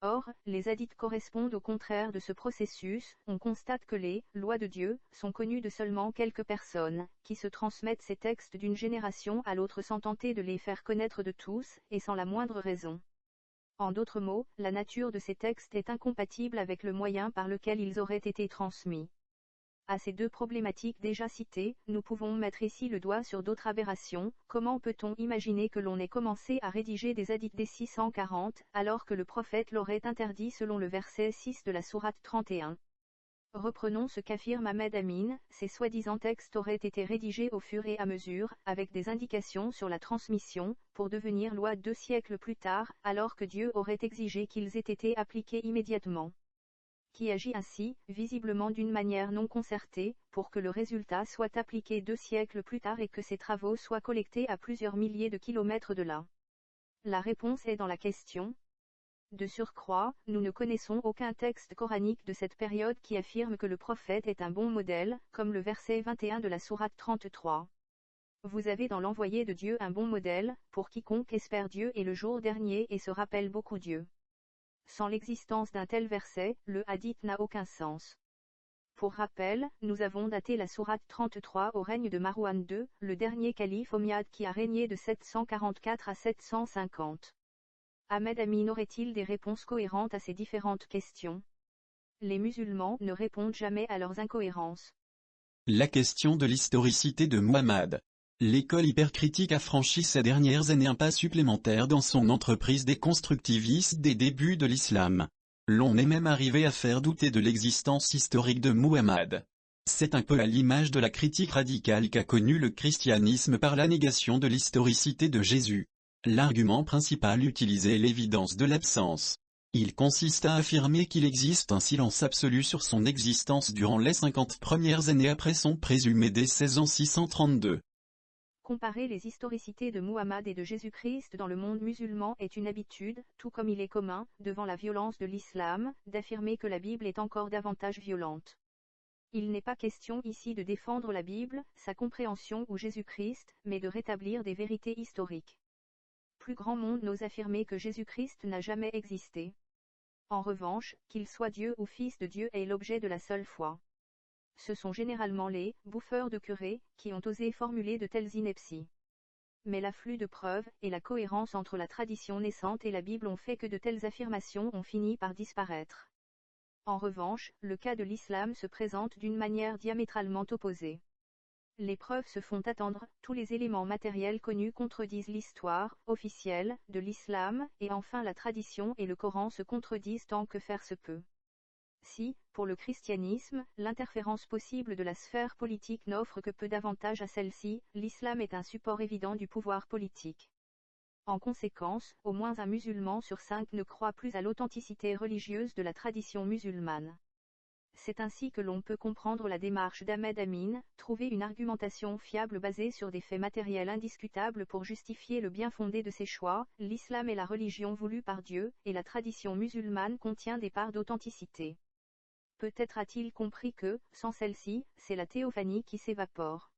Or, les hadiths correspondent au contraire de ce processus, on constate que les « lois de Dieu » sont connues de seulement quelques personnes, qui se transmettent ces textes d'une génération à l'autre sans tenter de les faire connaître de tous, et sans la moindre raison. En d'autres mots, la nature de ces textes est incompatible avec le moyen par lequel ils auraient été transmis. À ces 2 problématiques déjà citées, nous pouvons mettre ici le doigt sur d'autres aberrations. Comment peut-on imaginer que l'on ait commencé à rédiger des hadiths dès 640, alors que le prophète l'aurait interdit selon le verset 6 de la sourate 31? Reprenons ce qu'affirme Ahmed Amin, ces soi-disant textes auraient été rédigés au fur et à mesure, avec des indications sur la transmission, pour devenir loi 2 siècles plus tard, alors que Dieu aurait exigé qu'ils aient été appliqués immédiatement. Qui agit ainsi, visiblement d'une manière non concertée, pour que le résultat soit appliqué 2 siècles plus tard et que ces travaux soient collectés à plusieurs milliers de kilomètres de là? La réponse est dans la question. De surcroît, nous ne connaissons aucun texte coranique de cette période qui affirme que le prophète est un bon modèle, comme le verset 21 de la sourate 33. Vous avez dans l'envoyé de Dieu un bon modèle, pour quiconque espère Dieu et le jour dernier et se rappelle beaucoup Dieu. Sans l'existence d'un tel verset, le hadith n'a aucun sens. Pour rappel, nous avons daté la sourate 33 au règne de Marwan II, le dernier calife omeyyade qui a régné de 744 à 750. Ahmed Amin aurait-il des réponses cohérentes à ces différentes questions? Les musulmans ne répondent jamais à leurs incohérences. La question de l'historicité de Muhammad. L'école hypercritique a franchi ces dernières années un pas supplémentaire dans son entreprise déconstructiviste des débuts de l'islam. L'on est même arrivé à faire douter de l'existence historique de Muhammad. C'est un peu à l'image de la critique radicale qu'a connue le christianisme par la négation de l'historicité de Jésus. L'argument principal utilisé est l'évidence de l'absence. Il consiste à affirmer qu'il existe un silence absolu sur son existence durant les 50 premières années après son présumé décès en 632. Comparer les historicités de Muhammad et de Jésus-Christ dans le monde musulman est une habitude, tout comme il est commun, devant la violence de l'islam, d'affirmer que la Bible est encore davantage violente. Il n'est pas question ici de défendre la Bible, sa compréhension ou Jésus-Christ, mais de rétablir des vérités historiques. Plus grand monde n'ose affirmer que Jésus-Christ n'a jamais existé. En revanche, qu'il soit Dieu ou fils de Dieu est l'objet de la seule foi. Ce sont généralement les « bouffeurs de curés » qui ont osé formuler de telles inepties. Mais l'afflux de preuves, et la cohérence entre la tradition naissante et la Bible ont fait que de telles affirmations ont fini par disparaître. En revanche, le cas de l'islam se présente d'une manière diamétralement opposée. Les preuves se font attendre, tous les éléments matériels connus contredisent l'histoire officielle de l'islam, et enfin la tradition et le Coran se contredisent tant que faire se peut. Si, pour le christianisme, l'interférence possible de la sphère politique n'offre que peu d'avantages à celle-ci, l'islam est un support évident du pouvoir politique. En conséquence, au moins un musulman sur 5 ne croit plus à l'authenticité religieuse de la tradition musulmane. C'est ainsi que l'on peut comprendre la démarche d'Ahmed Amin, trouver une argumentation fiable basée sur des faits matériels indiscutables pour justifier le bien fondé de ses choix. L'islam est la religion voulue par Dieu, et la tradition musulmane contient des parts d'authenticité. Peut-être a-t-il compris que, sans celle-ci, c'est la théophanie qui s'évapore.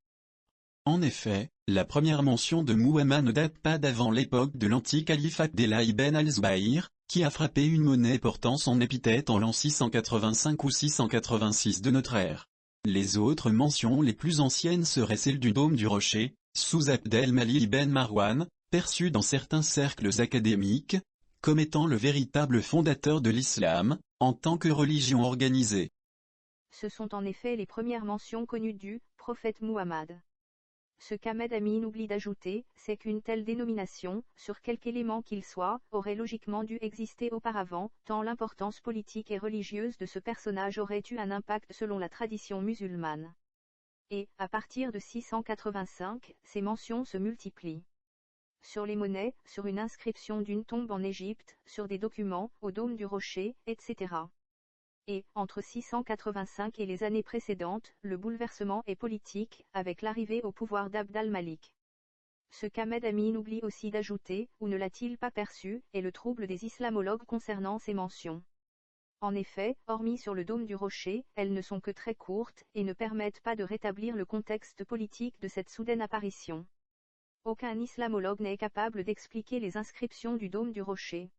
En effet, la première mention de Muhammad ne date pas d'avant l'époque de l'anti-calife Abdallah ibn al-Zubayr, qui a frappé une monnaie portant son épithète en l'an 685 ou 686 de notre ère. Les autres mentions les plus anciennes seraient celles du dôme du rocher, sous Abd el-Malik ibn Marwan, perçu dans certains cercles académiques, comme étant le véritable fondateur de l'islam, en tant que religion organisée. Ce sont en effet les premières mentions connues du prophète Muhammad. Ce qu'Ahmed Amin oublie d'ajouter, c'est qu'une telle dénomination, sur quelque élément qu'il soit, aurait logiquement dû exister auparavant, tant l'importance politique et religieuse de ce personnage aurait eu un impact selon la tradition musulmane. Et, à partir de 685, ces mentions se multiplient. Sur les monnaies, sur une inscription d'une tombe en Égypte, sur des documents, au dôme du rocher, etc. Et, entre 685 et les années précédentes, le bouleversement est politique, avec l'arrivée au pouvoir d'Abd al-Malik. Ce qu'Ahmed Amin oublie aussi d'ajouter, ou ne l'a-t-il pas perçu, est le trouble des islamologues concernant ces mentions. En effet, hormis sur le dôme du rocher, elles ne sont que très courtes, et ne permettent pas de rétablir le contexte politique de cette soudaine apparition. Aucun islamologue n'est capable d'expliquer les inscriptions du dôme du rocher.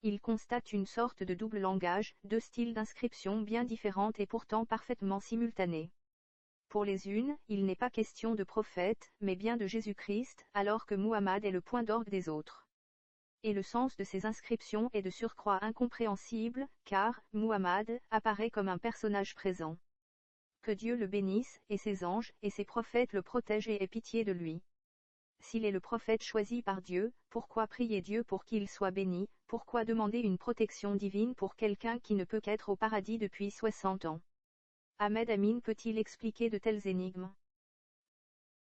Il constate une sorte de double langage, deux styles d'inscription bien différents et pourtant parfaitement simultanés. Pour les unes, il n'est pas question de prophète, mais bien de Jésus-Christ, alors que Muhammad est le point d'orgue des autres. Et le sens de ces inscriptions est de surcroît incompréhensible, car Muhammad apparaît comme un personnage présent. Que Dieu le bénisse, et ses anges, et ses prophètes le protègent et aient pitié de lui. S'il est le prophète choisi par Dieu, pourquoi prier Dieu pour qu'il soit béni, pourquoi demander une protection divine pour quelqu'un qui ne peut qu'être au paradis depuis 60 ans? Ahmed Amin peut-il expliquer de telles énigmes?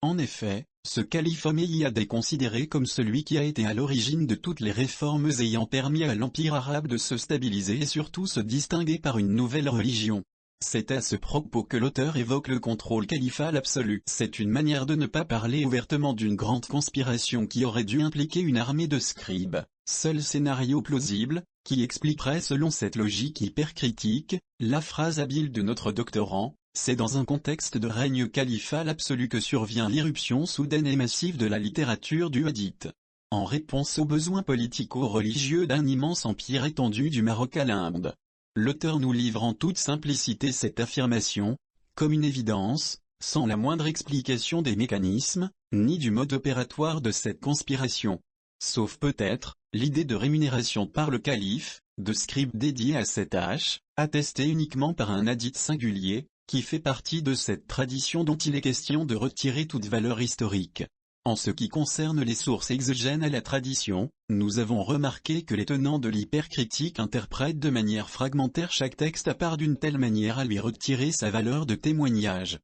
En effet, ce calife omeyyade est considéré comme celui qui a été à l'origine de toutes les réformes ayant permis à l'empire arabe de se stabiliser et surtout se distinguer par une nouvelle religion. C'est à ce propos que l'auteur évoque le contrôle califal absolu. C'est une manière de ne pas parler ouvertement d'une grande conspiration qui aurait dû impliquer une armée de scribes, seul scénario plausible, qui expliquerait selon cette logique hypercritique, la phrase habile de notre doctorant, c'est dans un contexte de règne califal absolu que survient l'irruption soudaine et massive de la littérature du hadith. En réponse aux besoins politico-religieux d'un immense empire étendu du Maroc à l'Inde. L'auteur nous livre en toute simplicité cette affirmation, comme une évidence, sans la moindre explication des mécanismes, ni du mode opératoire de cette conspiration. Sauf peut-être, l'idée de rémunération par le calife, de scribe dédié à cette tâche, attestée uniquement par un hadith singulier, qui fait partie de cette tradition dont il est question de retirer toute valeur historique. En ce qui concerne les sources exogènes à la tradition, nous avons remarqué que les tenants de l'hypercritique interprètent de manière fragmentaire chaque texte à part d'une telle manière à lui retirer sa valeur de témoignage.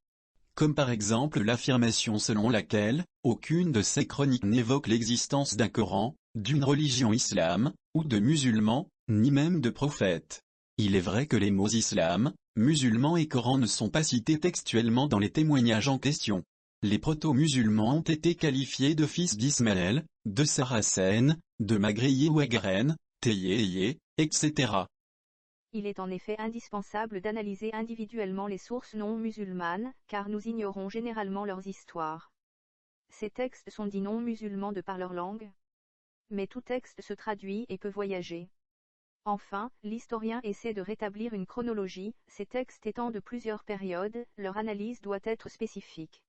Comme par exemple l'affirmation selon laquelle, aucune de ces chroniques n'évoque l'existence d'un Coran, d'une religion islam, ou de musulmans, ni même de prophètes. Il est vrai que les mots islam, musulmans et Coran ne sont pas cités textuellement dans les témoignages en question. Les proto-musulmans ont été qualifiés de fils d'Ismaël, de Saracènes, de Magrier ou Agrène, Théier, etc. Il est en effet indispensable d'analyser individuellement les sources non musulmanes, car nous ignorons généralement leurs histoires. Ces textes sont dits non musulmans de par leur langue. Mais tout texte se traduit et peut voyager. Enfin, l'historien essaie de rétablir une chronologie, ces textes étant de plusieurs périodes, leur analyse doit être spécifique.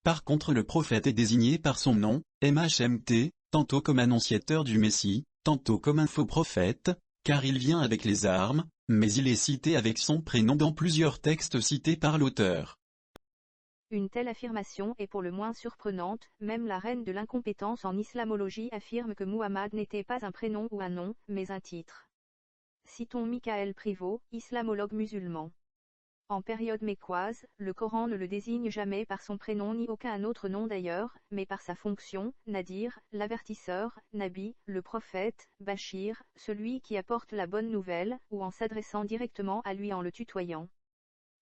Par contre le prophète est désigné par son nom, MHMT, tantôt comme annonciateur du Messie, tantôt comme un faux prophète, car il vient avec les armes, mais il est cité avec son prénom dans plusieurs textes cités par l'auteur. Une telle affirmation est pour le moins surprenante, même la reine de l'incompétence en islamologie affirme que Muhammad n'était pas un prénom ou un nom, mais un titre. Citons Michael Privot, islamologue musulman. En période mécoise, le Coran ne le désigne jamais par son prénom ni aucun autre nom d'ailleurs, mais par sa fonction, Nadir, l'avertisseur, Nabi, le prophète, Bachir, celui qui apporte la bonne nouvelle, ou en s'adressant directement à lui en le tutoyant.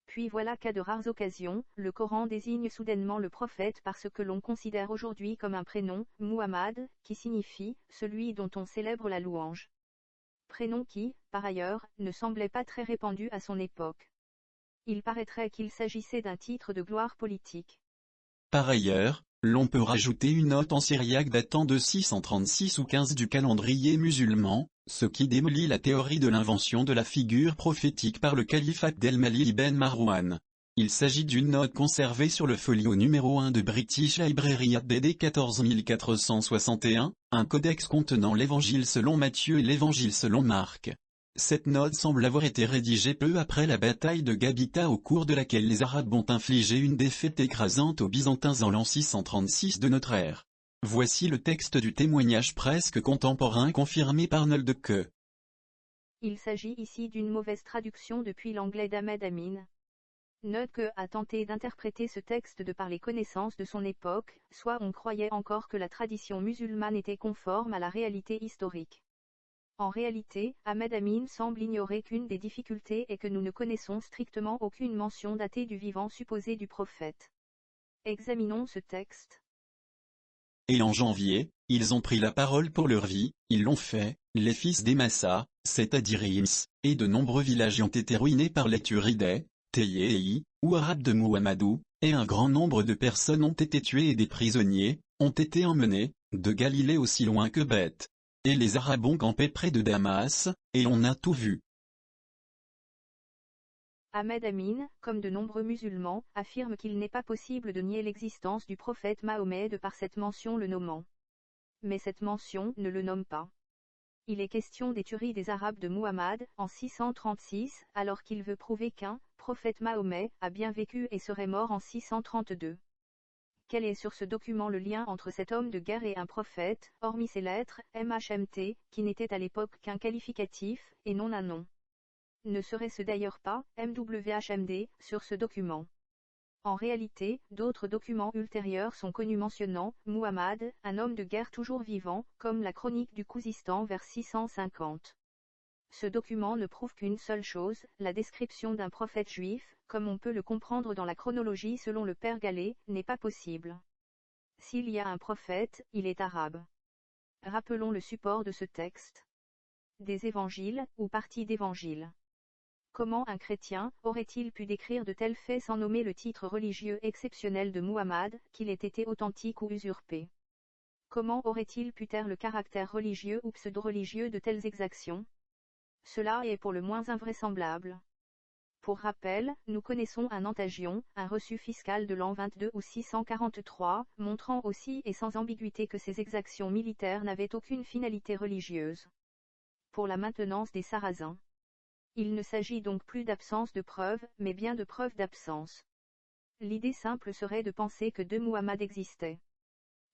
Puis voilà qu'à de rares occasions, le Coran désigne soudainement le prophète par ce que l'on considère aujourd'hui comme un prénom, Muhammad, qui signifie « celui dont on célèbre la louange ». Prénom qui, par ailleurs, ne semblait pas très répandu à son époque. Il paraîtrait qu'il s'agissait d'un titre de gloire politique. Par ailleurs, l'on peut rajouter une note en syriaque datant de 636 ou 15 du calendrier musulman, ce qui démolit la théorie de l'invention de la figure prophétique par le calife Abdelmalik ibn Marwan. Il s'agit d'une note conservée sur le folio numéro 1 de British Library ADD 14461, un codex contenant l'évangile selon Matthieu et l'évangile selon Marc. Cette note semble avoir été rédigée peu après la bataille de Gabita au cours de laquelle les Arabes ont infligé une défaite écrasante aux Byzantins en l'an 636 de notre ère. Voici le texte du témoignage presque contemporain confirmé par Noldeke. Il s'agit ici d'une mauvaise traduction depuis l'anglais d'Ahmed Amin. Noldeke a tenté d'interpréter ce texte de par les connaissances de son époque, soit on croyait encore que la tradition musulmane était conforme à la réalité historique. En réalité, Ahmed Amin semble ignorer qu'une des difficultés est que nous ne connaissons strictement aucune mention datée du vivant supposé du prophète. Examinons ce texte. Et en janvier, ils ont pris la parole pour leur vie, ils l'ont fait, les fils d'Emassa, c'est-à-dire Ims, et de nombreux villages ont été ruinés par les Turidais, Tayei, ou Arabes de Muhammadou, et un grand nombre de personnes ont été tuées et des prisonniers, ont été emmenés, de Galilée aussi loin que Beth. Et les Arabes ont campé près de Damas, et on a tout vu. Ahmed Amin, comme de nombreux musulmans, affirme qu'il n'est pas possible de nier l'existence du prophète Mahomet de par cette mention le nommant. Mais cette mention ne le nomme pas. Il est question des tueries des Arabes de Muhammad, en 636, alors qu'il veut prouver qu'un prophète Mahomet a bien vécu et serait mort en 632. Quel est sur ce document le lien entre cet homme de guerre et un prophète, hormis ses lettres, MHMT, qui n'était à l'époque qu'un qualificatif, et non un nom? Ne serait-ce d'ailleurs pas, MWHMD, sur ce document? En réalité, d'autres documents ultérieurs sont connus mentionnant Muhammad, un homme de guerre toujours vivant, comme la chronique du Khouzistan vers 650. Ce document ne prouve qu'une seule chose, la description d'un prophète juif, comme on peut le comprendre dans la chronologie selon le père Gallet, n'est pas possible. S'il y a un prophète, il est arabe. Rappelons le support de ce texte. Des évangiles, ou parties d'évangiles. Comment un chrétien aurait-il pu décrire de tels faits sans nommer le titre religieux exceptionnel de Muhammad, qu'il ait été authentique ou usurpé? Comment aurait-il pu taire le caractère religieux ou pseudo-religieux de telles exactions? Cela est pour le moins invraisemblable. Pour rappel, nous connaissons un antagion, un reçu fiscal de l'an 22 ou 643, montrant aussi et sans ambiguïté que ces exactions militaires n'avaient aucune finalité religieuse. Pour la maintenance des Sarrasins. Il ne s'agit donc plus d'absence de preuves, mais bien de preuves d'absence. L'idée simple serait de penser que deux Muhammad existaient.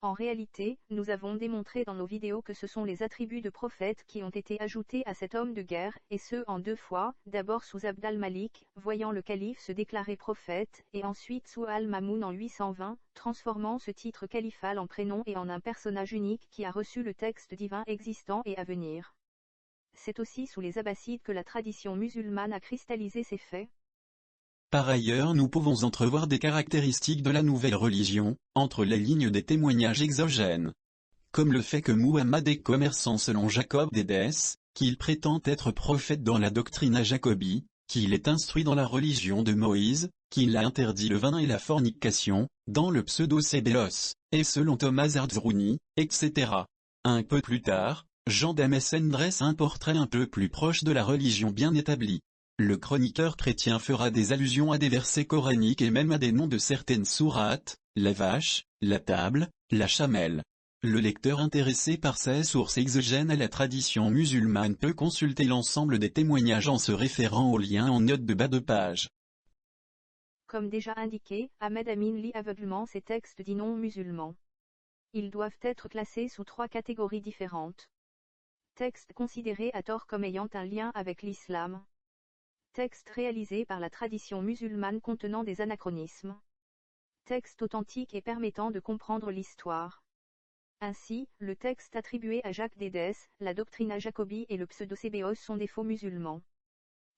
En réalité, nous avons démontré dans nos vidéos que ce sont les attributs de prophète qui ont été ajoutés à cet homme de guerre, et ce en deux fois, d'abord sous Abd al-Malik, voyant le calife se déclarer prophète, et ensuite sous al-Mamoun en 820, transformant ce titre califal en prénom et en un personnage unique qui a reçu le texte divin existant et à venir. C'est aussi sous les Abbassides que la tradition musulmane a cristallisé ces faits. Par ailleurs nous pouvons entrevoir des caractéristiques de la nouvelle religion, entre les lignes des témoignages exogènes. Comme le fait que Muhammad est commerçant selon Jacob d'Édesse, qu'il prétend être prophète dans la doctrine à Jacobie, qu'il est instruit dans la religion de Moïse, qu'il a interdit le vin et la fornication, dans le pseudo-Sébélos, et selon Thomas Ardzrouni, etc. Un peu plus tard, Jean Damascène dresse un portrait un peu plus proche de la religion bien établie. Le chroniqueur chrétien fera des allusions à des versets coraniques et même à des noms de certaines sourates, la vache, la table, la chamelle. Le lecteur intéressé par ces sources exogènes à la tradition musulmane peut consulter l'ensemble des témoignages en se référant aux liens en note de bas de page. Comme déjà indiqué, Ahmed Amin lit aveuglement ces textes dits non musulmans. Ils doivent être classés sous 3 catégories différentes. Textes considérés à tort comme ayant un lien avec l'islam. Textes réalisés par la tradition musulmane contenant des anachronismes. Textes authentiques et permettant de comprendre l'histoire. Ainsi, le texte attribué à Jacques d'Édesse, la Doctrina Jacobi et le Pseudo-Sébéos sont des faux musulmans.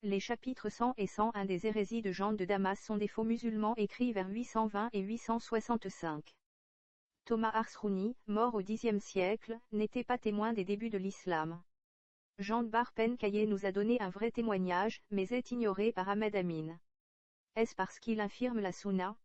Les chapitres 100 et 101 des hérésies de Jean de Damas sont des faux musulmans écrits vers 820 et 865. Thomas Arsrouni, mort au Xe siècle, n'était pas témoin des débuts de l'islam. Jean de Barpen-Caillé nous a donné un vrai témoignage, mais est ignoré par Ahmed Amin. Est-ce parce qu'il infirme la Sunna?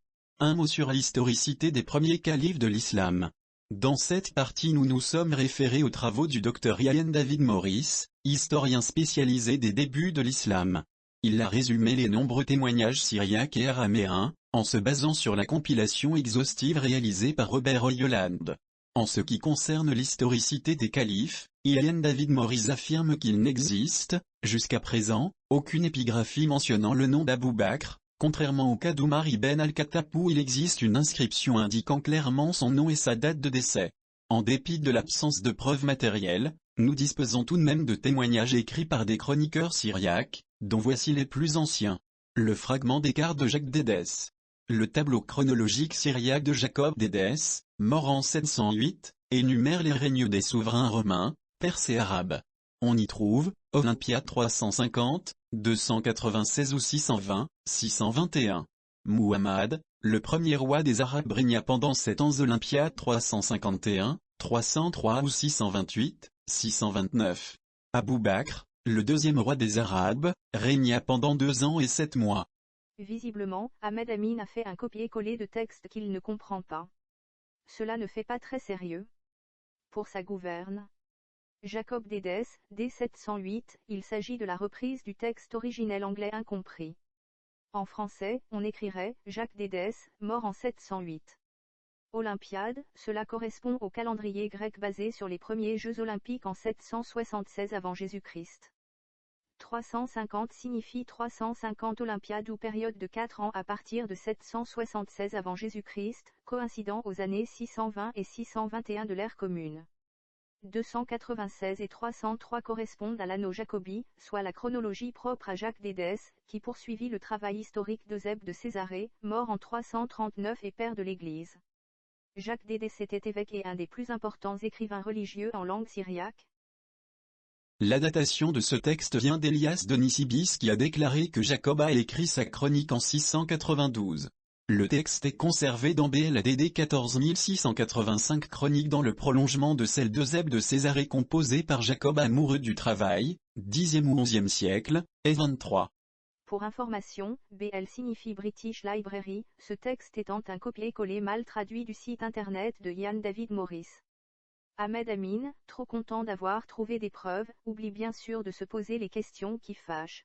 Un mot sur l'historicité des premiers califes de l'islam. Dans cette partie nous nous sommes référés aux travaux du Dr Ian David Morris, historien spécialisé des débuts de l'islam. Il a résumé les nombreux témoignages syriaques et araméens, en se basant sur la compilation exhaustive réalisée par Robert Hoyland. En ce qui concerne l'historicité des califes, Ian David Morris affirme qu'il n'existe, jusqu'à présent, aucune épigraphie mentionnant le nom d'Abou Bakr, contrairement au cas d'Oumar ibn al-Khattab où il existe une inscription indiquant clairement son nom et sa date de décès. En dépit de l'absence de preuves matérielles, nous disposons tout de même de témoignages écrits par des chroniqueurs syriaques, dont voici les plus anciens. Le fragment des cartes de Jacques d'Édesse. Le tableau chronologique syriaque de Jacob d'Édesse, mort en 708, énumère les règnes des souverains romains, perses et arabes. On y trouve, Olympia 350, 296 ou 620, 621. Muhammad, le premier roi des Arabes régna pendant 7 ans. Olympia 351, 303 ou 628, 629. Abou Bakr, le deuxième roi des Arabes, régna pendant 2 ans et 7 mois. Visiblement, Ahmed Amin a fait un copier-coller de textes qu'il ne comprend pas. Cela ne fait pas très sérieux. Pour sa gouverne. Jacob d'Édesse, dès 708, il s'agit de la reprise du texte originel anglais incompris. En français, on écrirait « Jacques d'Édesse, mort en 708 ». Olympiade, cela correspond au calendrier grec basé sur les premiers Jeux olympiques en 776 avant Jésus-Christ. 350 signifie 350 Olympiades ou période de 4 ans à partir de 776 avant Jésus-Christ, coïncidant aux années 620 et 621 de l'ère commune. 296 et 303 correspondent à l'anno Jacobi, soit la chronologie propre à Jacques d'Édesse, qui poursuivit le travail historique d'Eusèbe de Césarée, mort en 339 et père de l'Église. Jacques d'Édesse était évêque et un des plus importants écrivains religieux en langue syriaque. La datation de ce texte vient d'Élias de Nisibis qui a déclaré que Jacob a écrit sa chronique en 692. Le texte est conservé dans BLADD 14685 chronique dans le prolongement de celle d'Eusèbe de Césarée composée par Jacob amoureux du travail, 10e ou 11e siècle, et 23. Pour information, BL signifie British Library, ce texte étant un copier-coller mal traduit du site internet de Ian David Morris. Ahmed Amin, trop content d'avoir trouvé des preuves, oublie bien sûr de se poser les questions qui fâchent.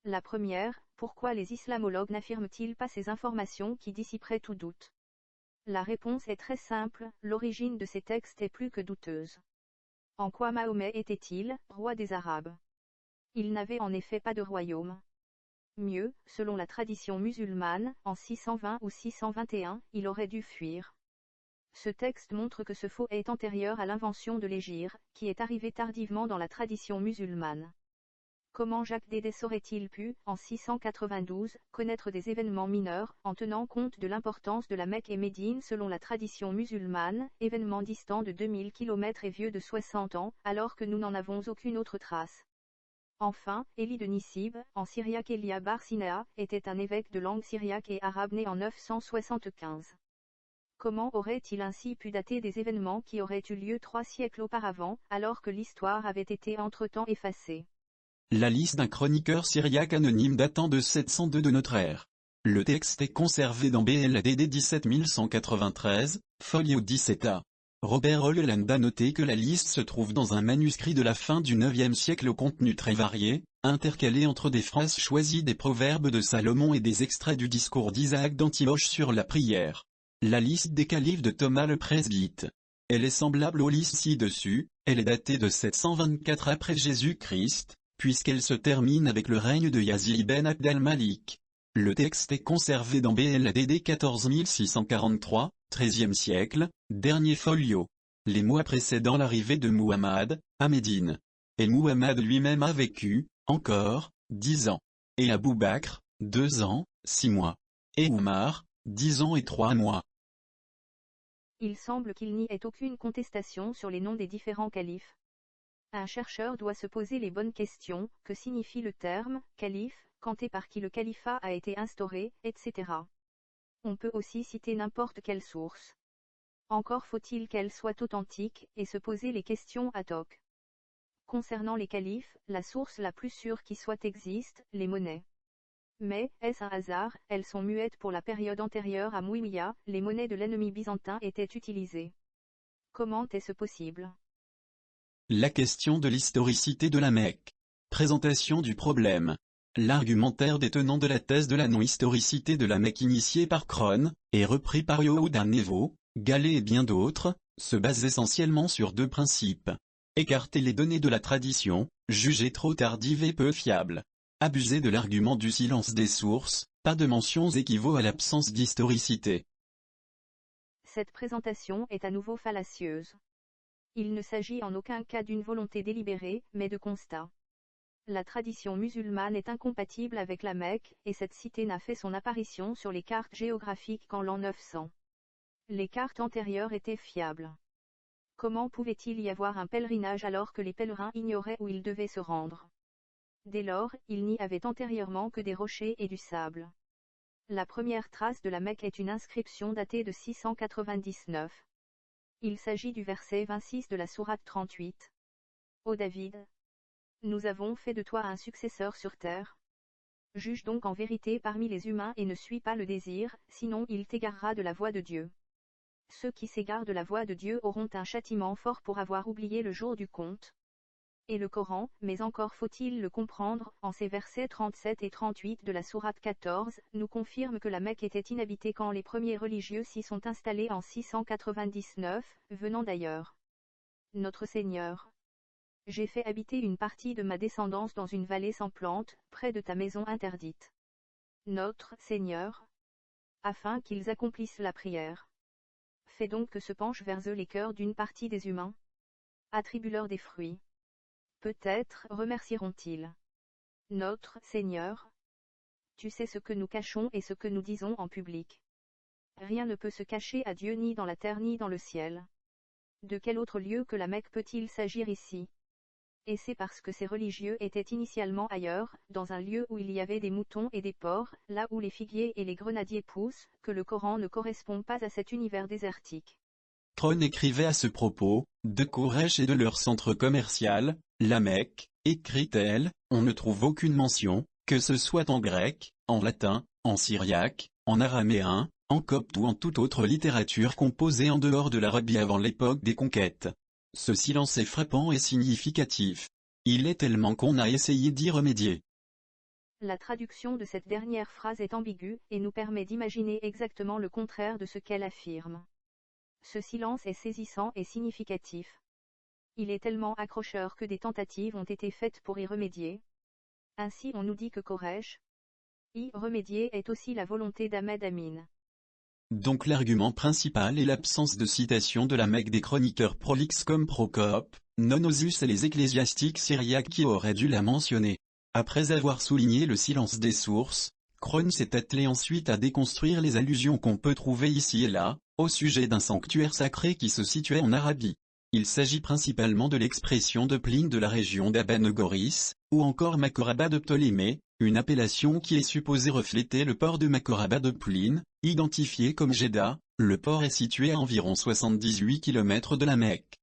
La première, pourquoi les islamologues n'affirment-ils pas ces informations qui dissiperaient tout doute? La réponse est très simple, l'origine de ces textes est plus que douteuse. En quoi Mahomet était-il, roi des Arabes? Il n'avait en effet pas de royaume. Mieux, selon la tradition musulmane, en 620 ou 621, il aurait dû fuir. Ce texte montre que ce faux est antérieur à l'invention de l'hégire, qui est arrivé tardivement dans la tradition musulmane. Comment Jacques d'Édesse aurait-il pu, en 692, connaître des événements mineurs, en tenant compte de l'importance de la Mecque et Médine selon la tradition musulmane, événements distants de 2000 km et vieux de 60 ans, alors que nous n'en avons aucune autre trace? Enfin, Élie de Nisib, en syriaque Elia Bar Sinaa, était un évêque de langue syriaque et arabe né en 975. Comment aurait-il ainsi pu dater des événements qui auraient eu lieu 3 siècles auparavant, alors que l'histoire avait été entre-temps effacée? La liste d'un chroniqueur syriaque anonyme datant de 702 de notre ère. Le texte est conservé dans BLADD 17193, folio 17a. Robert Holland a noté que la liste se trouve dans un manuscrit de la fin du IXe siècle au contenu très varié, intercalé entre des phrases choisies des proverbes de Salomon et des extraits du discours d'Isaac d'Antioche sur la prière. La liste des califes de Thomas le Presbyte. Elle est semblable aux listes ci-dessus, elle est datée de 724 après Jésus-Christ, puisqu'elle se termine avec le règne de Yazid ben Abd al-Malik. Le texte est conservé dans BLADD 14643, XIIIe siècle, dernier folio. Les mois précédant l'arrivée de Muhammad, à Médine. Et Muhammad lui-même a vécu, encore, 10 ans. Et Abou Bakr, 2 ans, 6 mois. Et Oumar, 10 ans et 3 mois. Il semble qu'il n'y ait aucune contestation sur les noms des différents califes. Un chercheur doit se poser les bonnes questions, que signifie le terme « calife », quand et par qui le califat a été instauré, etc. On peut aussi citer n'importe quelle source. Encore faut-il qu'elle soit authentique, et se poser les questions ad hoc. Concernant les califes, la source la plus sûre qui soit existe, les monnaies. Mais, est-ce un hasard, elles sont muettes pour la période antérieure à Mouiya, les monnaies de l'ennemi byzantin étaient utilisées. Comment est-ce possible? La question de l'historicité de la Mecque. Présentation du problème. L'argumentaire des tenants de la thèse de la non-historicité de la Mecque initiée par Crone, et repris par Yehuda Nevo, Gallet et bien d'autres, se base essentiellement sur 2 principes. Écarter les données de la tradition, jugées trop tardives et peu fiables. Abuser de l'argument du silence des sources, pas de mentions équivaut à l'absence d'historicité. Cette présentation est à nouveau fallacieuse. Il ne s'agit en aucun cas d'une volonté délibérée, mais de constat. La tradition musulmane est incompatible avec la Mecque, et cette cité n'a fait son apparition sur les cartes géographiques qu'en l'an 900. Les cartes antérieures étaient fiables. Comment pouvait-il y avoir un pèlerinage alors que les pèlerins ignoraient où ils devaient se rendre? Dès lors, il n'y avait antérieurement que des rochers et du sable. La première trace de la Mecque est une inscription datée de 699. Il s'agit du verset 26 de la sourate 38. Ô David, nous avons fait de toi un successeur sur terre. Juge donc en vérité parmi les humains et ne suis pas le désir, sinon il t'égarera de la voie de Dieu. Ceux qui s'égarent de la voie de Dieu auront un châtiment fort pour avoir oublié le jour du compte. Et le Coran, mais encore faut-il le comprendre, en ces versets 37 et 38 de la sourate 14, nous confirme que la Mecque était inhabitée quand les premiers religieux s'y sont installés en 699, venant d'ailleurs. Notre Seigneur. J'ai fait habiter une partie de ma descendance dans une vallée sans plantes, près de ta maison interdite. Notre Seigneur. Afin qu'ils accomplissent la prière. Fais donc que se penchent vers eux les cœurs d'une partie des humains. Attribue-leur des fruits. Peut-être remercieront-ils. Notre Seigneur. Tu sais ce que nous cachons et ce que nous disons en public. Rien ne peut se cacher à Dieu ni dans la terre ni dans le ciel. De quel autre lieu que la Mecque peut-il s'agir ici? Et c'est parce que ces religieux étaient initialement ailleurs, dans un lieu où il y avait des moutons et des porcs, là où les figuiers et les grenadiers poussent, que le Coran ne correspond pas à cet univers désertique. Crone écrivait à ce propos, de Kourèch et de leur centre commercial, la Mecque, écrit-elle, on ne trouve aucune mention, que ce soit en grec, en latin, en syriaque, en araméen, en copte ou en toute autre littérature composée en dehors de l'Arabie avant l'époque des conquêtes. Ce silence est frappant et significatif. Il est tellement qu'on a essayé d'y remédier. La traduction de cette dernière phrase est ambiguë, et nous permet d'imaginer exactement le contraire de ce qu'elle affirme. Ce silence est saisissant et significatif. Il est tellement accrocheur que des tentatives ont été faites pour y remédier. Ainsi on nous dit que Koresh y remédier est aussi la volonté d'Ahmed Amin. Donc l'argument principal est l'absence de citation de la Mecque des chroniqueurs prolixes comme Procope, Nonosus et les ecclésiastiques syriaques qui auraient dû la mentionner. Après avoir souligné le silence des sources, Crone s'est attelé ensuite à déconstruire les allusions qu'on peut trouver ici et là, au sujet d'un sanctuaire sacré qui se situait en Arabie. Il s'agit principalement de l'expression de Pline de la région d'Aben-Goris, ou encore Macoraba de Ptolémée, une appellation qui est supposée refléter le port de Macoraba de Pline, identifié comme Jeddah. Le port est situé à environ 78 km de la Mecque.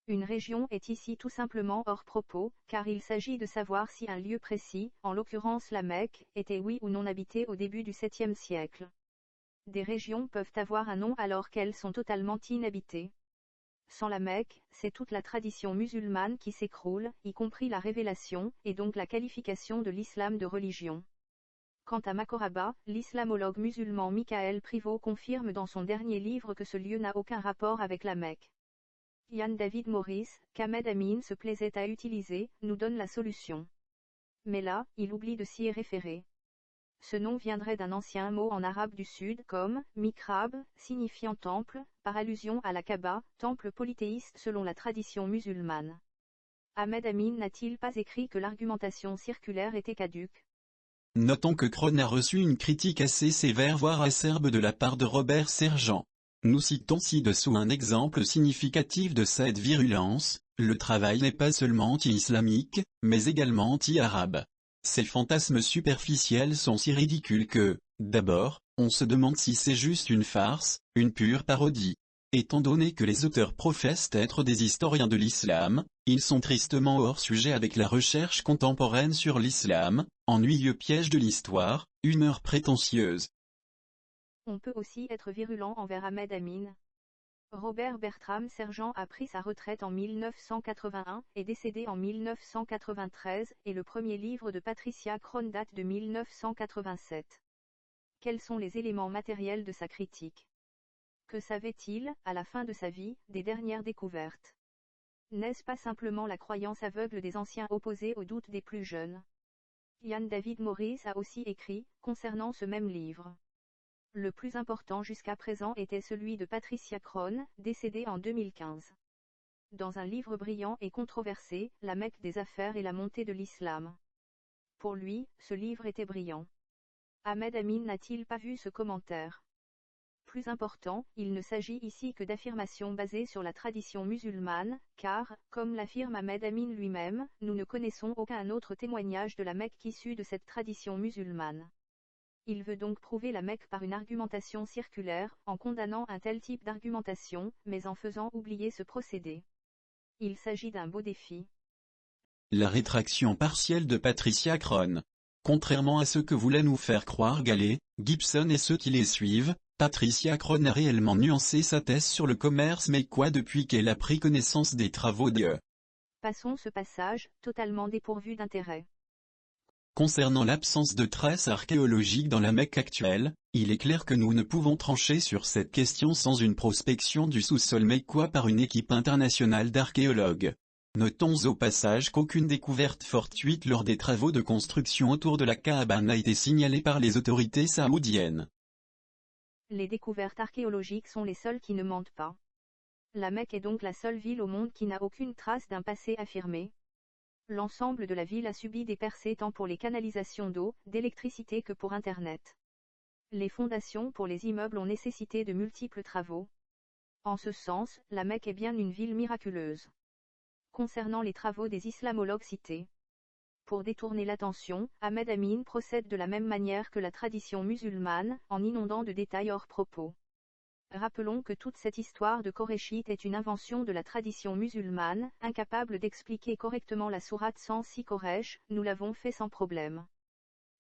Une région est ici tout simplement hors propos, car il s'agit de savoir si un lieu précis, en l'occurrence la Mecque, était oui ou non habité au début du 7e siècle. des régions peuvent avoir un nom alors qu'elles sont totalement inhabitées. Sans la Mecque, c'est toute la tradition musulmane qui s'écroule, y compris la révélation, et donc la qualification de l'islam de religion. Quant à Makoraba, l'islamologue musulman Michael Privot confirme dans son dernier livre que ce lieu n'a aucun rapport avec la Mecque. Ian David Morris, qu'Ahmed Amin se plaisait à utiliser, nous donne la solution. Mais là, il oublie de s'y référer. Ce nom viendrait d'un ancien mot en arabe du sud comme « mikrab », signifiant temple, par allusion à la Kaaba, temple polythéiste selon la tradition musulmane. Ahmed Amin n'a-t-il pas écrit que l'argumentation circulaire était caduque? Notons que Crone a reçu une critique assez sévère voire acerbe de la part de Robert Sergent. Nous citons ci-dessous un exemple significatif de cette virulence: le travail n'est pas seulement anti-islamique, mais également anti-arabe. Ces fantasmes superficiels sont si ridicules que, d'abord, on se demande si c'est juste une farce, une pure parodie. Étant donné que les auteurs professent être des historiens de l'islam, ils sont tristement hors sujet avec la recherche contemporaine sur l'islam, ennuyeux piège de l'histoire, humeur prétentieuse. On peut aussi être virulent envers Ahmed Amin. Robert Bertram Sergent a pris sa retraite en 1981, est décédé en 1993, et le premier livre de Patricia Crone date de 1987. Quels sont les éléments matériels de sa critique? Que savait-il, à la fin de sa vie, des dernières découvertes? N'est-ce pas simplement la croyance aveugle des anciens opposée au doute des plus jeunes? Ian David Morris a aussi écrit, concernant ce même livre. Le plus important jusqu'à présent était celui de Patricia Crone, décédée en 2015. Dans un livre brillant et controversé, La Mecque des affaires et la montée de l'islam. Pour lui, ce livre était brillant. Ahmed Amin n'a-t-il pas vu ce commentaire? Plus important, il ne s'agit ici que d'affirmations basées sur la tradition musulmane, car, comme l'affirme Ahmed Amin lui-même, nous ne connaissons aucun autre témoignage de la Mecque issu de cette tradition musulmane. Il veut donc prouver la Mecque par une argumentation circulaire, en condamnant un tel type d'argumentation, mais en faisant oublier ce procédé. Il s'agit d'un beau défi. La rétraction partielle de Patricia Crone. Contrairement à ce que voulait nous faire croire Gallet, Gibson et ceux qui les suivent, Patricia Crone a réellement nuancé sa thèse sur le commerce mecquois depuis qu'elle a pris connaissance des travaux de. Passons ce passage, totalement dépourvu d'intérêt. Concernant l'absence de traces archéologiques dans la Mecque actuelle, il est clair que nous ne pouvons trancher sur cette question sans une prospection du sous-sol mecquois par une équipe internationale d'archéologues. Notons au passage qu'aucune découverte fortuite lors des travaux de construction autour de la Kaaba n'a été signalée par les autorités saoudiennes. Les découvertes archéologiques sont les seules qui ne mentent pas. La Mecque est donc la seule ville au monde qui n'a aucune trace d'un passé affirmé. L'ensemble de la ville a subi des percées tant pour les canalisations d'eau, d'électricité que pour Internet. Les fondations pour les immeubles ont nécessité de multiples travaux. En ce sens, la Mecque est bien une ville miraculeuse. Concernant les travaux des islamologues cités. Pour détourner l'attention, Ahmed Amin procède de la même manière que la tradition musulmane, en inondant de détails hors propos. Rappelons que toute cette histoire de Koréchite est une invention de la tradition musulmane, incapable d'expliquer correctement la sourate 106 Koresh, nous l'avons fait sans problème.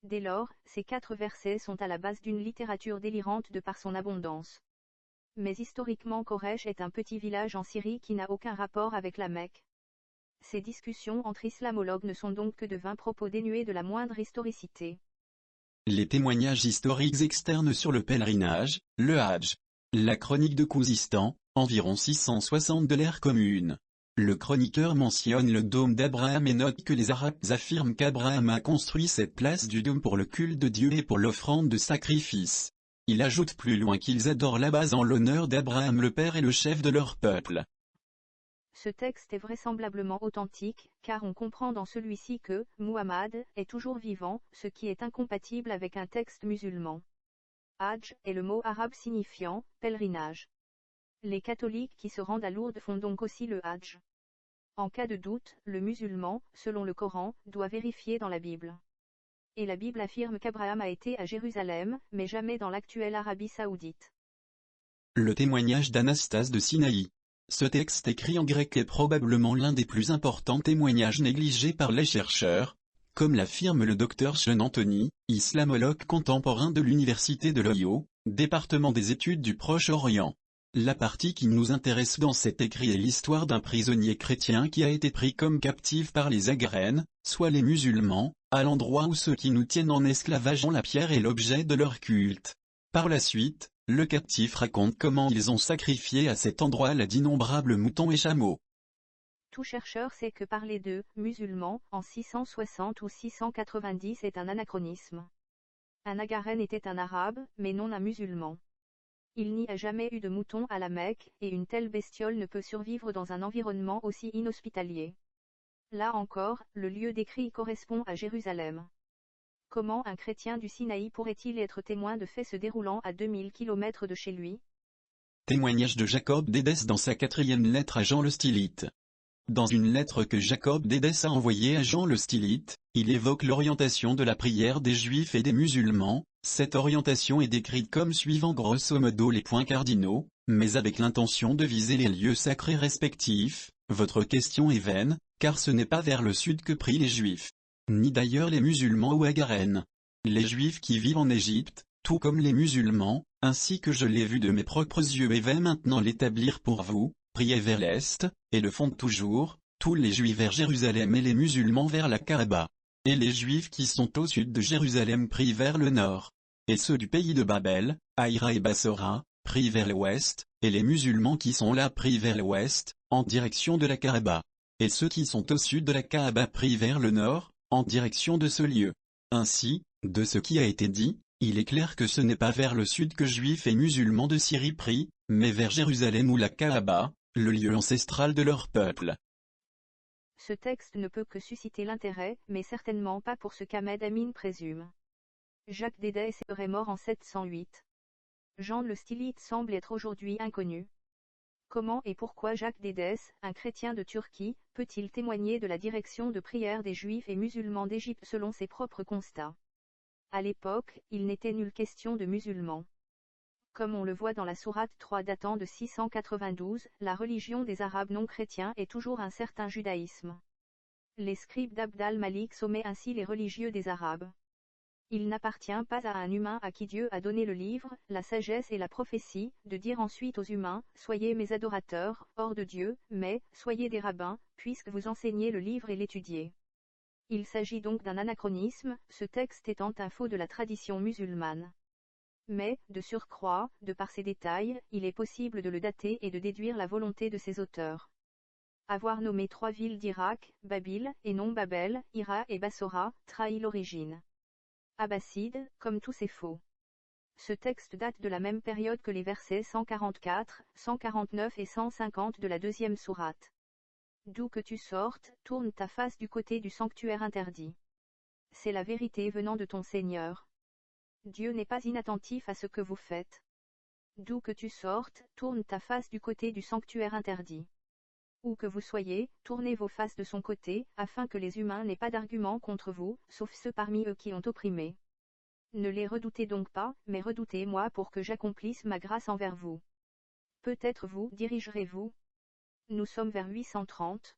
Dès lors, ces 4 versets sont à la base d'une littérature délirante de par son abondance. Mais historiquement Koresh est un petit village en Syrie qui n'a aucun rapport avec la Mecque. Ces discussions entre islamologues ne sont donc que de vains propos dénués de la moindre historicité. Les témoignages historiques externes sur le pèlerinage, le Hadj. La chronique de Khuzistan, environ 660 de l'ère commune. Le chroniqueur mentionne le dôme d'Abraham et note que les Arabes affirment qu'Abraham a construit cette place du dôme pour le culte de Dieu et pour l'offrande de sacrifice. Il ajoute plus loin qu'ils adorent la base en l'honneur d'Abraham le père et le chef de leur peuple. Ce texte est vraisemblablement authentique, car on comprend dans celui-ci que Muhammad est toujours vivant, ce qui est incompatible avec un texte musulman. Hadj est le mot arabe signifiant pèlerinage. Les catholiques qui se rendent à Lourdes font donc aussi le Hadj. En cas de doute, le musulman, selon le Coran, doit vérifier dans la Bible. Et la Bible affirme qu'Abraham a été à Jérusalem, mais jamais dans l'actuelle Arabie Saoudite. Le témoignage d'Anastase de Sinaï. Ce texte écrit en grec est probablement l'un des plus importants témoignages négligés par les chercheurs, comme l'affirme le docteur Sean Anthony, islamologue contemporain de l'université de l'Ohio, Département des études du Proche-Orient. La partie qui nous intéresse dans cet écrit est l'histoire d'un prisonnier chrétien qui a été pris comme captif par les Agarènes, soit les musulmans, à l'endroit où ceux qui nous tiennent en esclavage ont la pierre et l'objet de leur culte. Par la suite, le captif raconte comment ils ont sacrifié à cet endroit d'innombrables moutons et chameaux. Tout chercheur sait que parler de « musulmans » en 660 ou 690 est un anachronisme. Un Agarène était un arabe, mais non un musulman. Il n'y a jamais eu de moutons à la Mecque, et une telle bestiole ne peut survivre dans un environnement aussi inhospitalier. Là encore, le lieu décrit correspond à Jérusalem. Comment un chrétien du Sinaï pourrait-il être témoin de faits se déroulant à 2000 km de chez lui? Témoignage de Jacob d'Édesse dans sa 4e lettre à Jean le Stylite. Dans une lettre que Jacob d'Édesse a envoyée à Jean le Stylite, il évoque l'orientation de la prière des Juifs et des musulmans. Cette orientation est décrite comme suivant grosso modo les points cardinaux, mais avec l'intention de viser les lieux sacrés respectifs. Votre question est vaine, car ce n'est pas vers le sud que prient les Juifs, ni d'ailleurs les musulmans ou Agarènes. Les Juifs qui vivent en Égypte, tout comme les musulmans, ainsi que je l'ai vu de mes propres yeux et vais maintenant l'établir pour vous, priez vers l'est, et le font toujours, tous les Juifs vers Jérusalem et les musulmans vers la Kaaba. Et les Juifs qui sont au sud de Jérusalem prient vers le nord. Et ceux du pays de Babel, Haïra et Bassora, prient vers l'ouest, et les musulmans qui sont là prient vers l'ouest, en direction de la Kaaba. Et ceux qui sont au sud de la Kaaba prient vers le nord, en direction de ce lieu. Ainsi, de ce qui a été dit, il est clair que ce n'est pas vers le sud que Juifs et musulmans de Syrie prient, mais vers Jérusalem ou la Kaaba, le lieu ancestral de leur peuple. Ce texte ne peut que susciter l'intérêt, mais certainement pas pour ce qu'Ahmed Amin présume. Jacques d'Édesse serait mort en 708. Jean le Stylite semble être aujourd'hui inconnu. Comment et pourquoi Jacques d'Édesse, un chrétien de Turquie, peut-il témoigner de la direction de prière des Juifs et musulmans d'Égypte selon ses propres constats? À l'époque, il n'était nulle question de musulmans. Comme on le voit dans la sourate 3 datant de 692, la religion des Arabes non chrétiens est toujours un certain judaïsme. Les scribes d'Abd al-Malik sommaient ainsi les religieux des Arabes. Il n'appartient pas à un humain à qui Dieu a donné le livre, la sagesse et la prophétie, de dire ensuite aux humains, soyez mes adorateurs, hors de Dieu, mais, soyez des rabbins, puisque vous enseignez le livre et l'étudiez. Il s'agit donc d'un anachronisme, ce texte étant un faux de la tradition musulmane. Mais, de surcroît, de par ses détails, il est possible de le dater et de déduire la volonté de ses auteurs. Avoir nommé 3 villes d'Irak, Babil, et non Babel, Hira et Bassora, trahit l'origine abbasside, comme tous ces faux. Ce texte date de la même période que les versets 144, 149 et 150 de la 2e sourate. D'où que tu sortes, tourne ta face du côté du sanctuaire interdit. C'est la vérité venant de ton Seigneur. Dieu n'est pas inattentif à ce que vous faites. D'où que tu sortes, tourne ta face du côté du sanctuaire interdit. Où que vous soyez, tournez vos faces de son côté, afin que les humains n'aient pas d'argument contre vous, sauf ceux parmi eux qui ont opprimé. Ne les redoutez donc pas, mais redoutez-moi pour que j'accomplisse ma grâce envers vous. Peut-être vous dirigerez-vous. Nous sommes vers 830.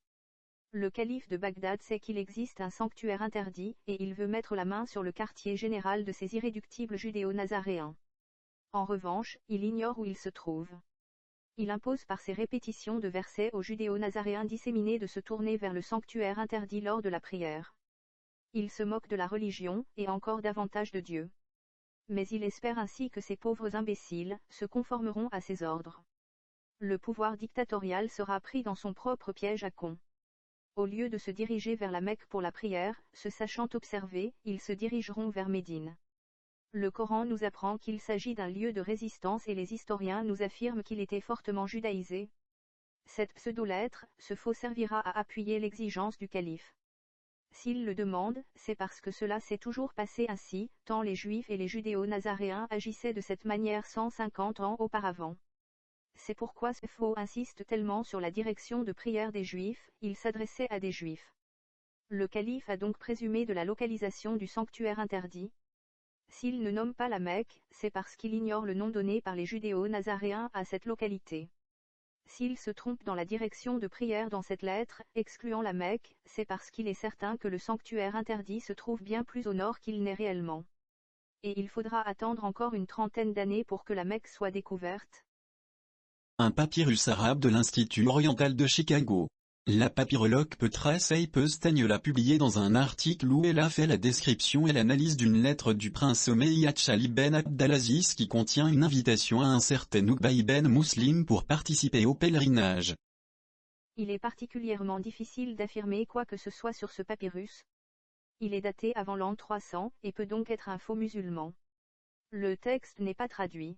Le calife de Bagdad sait qu'il existe un sanctuaire interdit, et il veut mettre la main sur le quartier général de ces irréductibles judéo-nazaréens. En revanche, il ignore où il se trouve. Il impose par ses répétitions de versets aux judéo-nazaréens disséminés de se tourner vers le sanctuaire interdit lors de la prière. Il se moque de la religion, et encore davantage de Dieu. Mais il espère ainsi que ces pauvres imbéciles se conformeront à ses ordres. Le pouvoir dictatorial sera pris dans son propre piège à con. Au lieu de se diriger vers la Mecque pour la prière, se sachant observés, ils se dirigeront vers Médine. Le Coran nous apprend qu'il s'agit d'un lieu de résistance et les historiens nous affirment qu'il était fortement judaïsé. Cette pseudo-lettre, ce faux servira à appuyer l'exigence du calife. S'il le demande, c'est parce que cela s'est toujours passé ainsi, tant les Juifs et les judéo-nazaréens agissaient de cette manière 150 ans auparavant. C'est pourquoi ce faux insiste tellement sur la direction de prière des Juifs, il s'adressait à des Juifs. Le calife a donc présumé de la localisation du sanctuaire interdit. S'il ne nomme pas la Mecque, c'est parce qu'il ignore le nom donné par les judéo-nazaréens à cette localité. S'il se trompe dans la direction de prière dans cette lettre, excluant la Mecque, c'est parce qu'il est certain que le sanctuaire interdit se trouve bien plus au nord qu'il n'est réellement. Et il faudra attendre encore une trentaine d'années pour que la Mecque soit découverte. Un papyrus arabe de l'Institut oriental de Chicago. La papyrologue Petra Seipe-Stagne l'a publié dans un article où elle a fait la description et l'analyse d'une lettre du prince Omeyyad Ali Ben Abdelaziz qui contient une invitation à un certain Uqba ibn Muslim pour participer au pèlerinage. Il est particulièrement difficile d'affirmer quoi que ce soit sur ce papyrus. Il est daté avant l'an 300 et peut donc être un faux musulman. Le texte n'est pas traduit.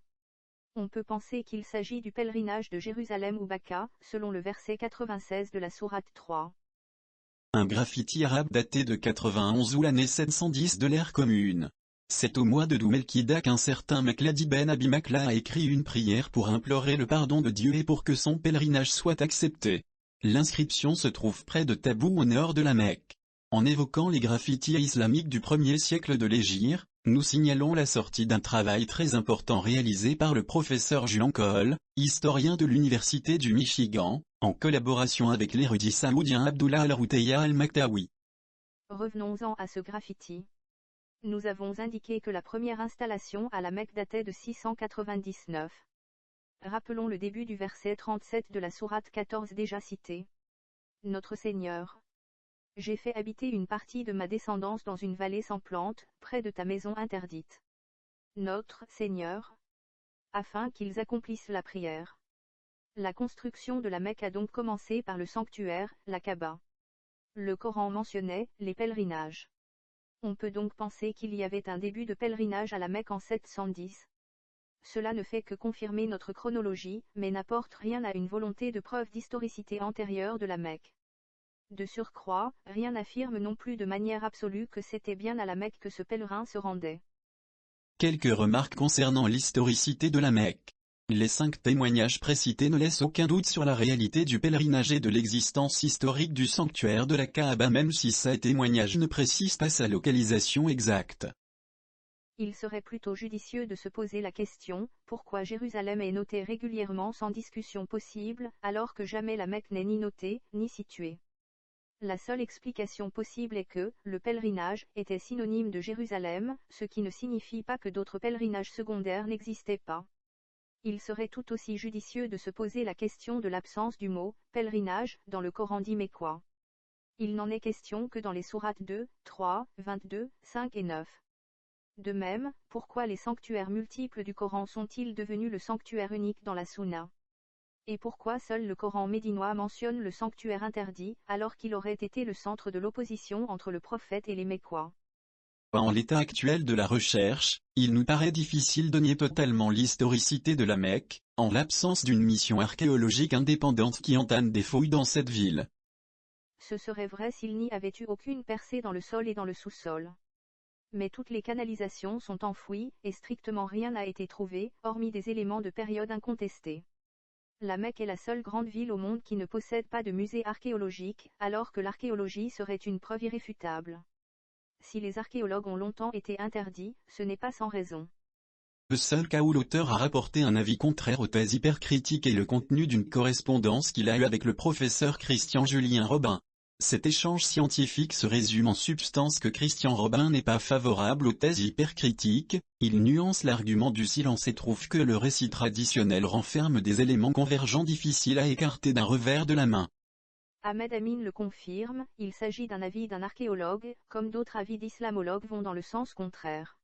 On peut penser qu'il s'agit du pèlerinage de Jérusalem ou Baka, selon le verset 96 de la sourate 3. Un graffiti arabe daté de 91 ou l'année 710 de l'ère commune. C'est au mois de Dhul-Melkida qu'un certain Makladi ben Abi Makla a écrit une prière pour implorer le pardon de Dieu et pour que son pèlerinage soit accepté. L'inscription se trouve près de Tabou au nord de la Mecque. En évoquant les graffitis islamiques du 1er siècle de l'Hégire, nous signalons la sortie d'un travail très important réalisé par le professeur Julian Cole, historien de l'Université du Michigan, en collaboration avec l'érudit saoudien Abdullah al-Routeya al-Maktawi. Revenons-en à ce graffiti. Nous avons indiqué que la première installation à la Mecque datait de 699. Rappelons le début du verset 37 de la sourate 14 déjà cité. Notre Seigneur. J'ai fait habiter une partie de ma descendance dans une vallée sans plantes, près de ta maison interdite. Notre Seigneur. Afin qu'ils accomplissent la prière. La construction de la Mecque a donc commencé par le sanctuaire, la Kaaba. Le Coran mentionnait les pèlerinages. On peut donc penser qu'il y avait un début de pèlerinage à la Mecque en 710. Cela ne fait que confirmer notre chronologie, mais n'apporte rien à une volonté de preuve d'historicité antérieure de la Mecque. De surcroît, rien n'affirme non plus de manière absolue que c'était bien à la Mecque que ce pèlerin se rendait. Quelques remarques concernant l'historicité de la Mecque. Les 5 témoignages précités ne laissent aucun doute sur la réalité du pèlerinage et de l'existence historique du sanctuaire de la Kaaba même si ces témoignages ne précisent pas sa localisation exacte. Il serait plutôt judicieux de se poser la question, pourquoi Jérusalem est notée régulièrement sans discussion possible, alors que jamais la Mecque n'est ni notée, ni située. La seule explication possible est que, le pèlerinage, était synonyme de Jérusalem, ce qui ne signifie pas que d'autres pèlerinages secondaires n'existaient pas. Il serait tout aussi judicieux de se poser la question de l'absence du mot « pèlerinage » dans le Coran dit mécois. Il n'en est question que dans les sourates 2, 3, 22, 5 et 9. De même, pourquoi les sanctuaires multiples du Coran sont-ils devenus le sanctuaire unique dans la Sunna ? Et pourquoi seul le Coran médinois mentionne le sanctuaire interdit, alors qu'il aurait été le centre de l'opposition entre le prophète et les Mécois ? En l'état actuel de la recherche, il nous paraît difficile de nier totalement l'historicité de la Mecque, en l'absence d'une mission archéologique indépendante qui entame des fouilles dans cette ville. Ce serait vrai s'il n'y avait eu aucune percée dans le sol et dans le sous-sol. Mais toutes les canalisations sont enfouies, et strictement rien n'a été trouvé, hormis des éléments de période incontestés. La Mecque est la seule grande ville au monde qui ne possède pas de musée archéologique, alors que l'archéologie serait une preuve irréfutable. Si les archéologues ont longtemps été interdits, ce n'est pas sans raison. Le seul cas où l'auteur a rapporté un avis contraire aux thèses hypercritiques est le contenu d'une correspondance qu'il a eue avec le professeur Christian Julien Robin. Cet échange scientifique se résume en substance que Christian Robin n'est pas favorable aux thèses hypercritiques, il nuance l'argument du silence et trouve que le récit traditionnel renferme des éléments convergents difficiles à écarter d'un revers de la main. Ahmed Amin le confirme, il s'agit d'un avis d'un archéologue, comme d'autres avis d'islamologues vont dans le sens contraire.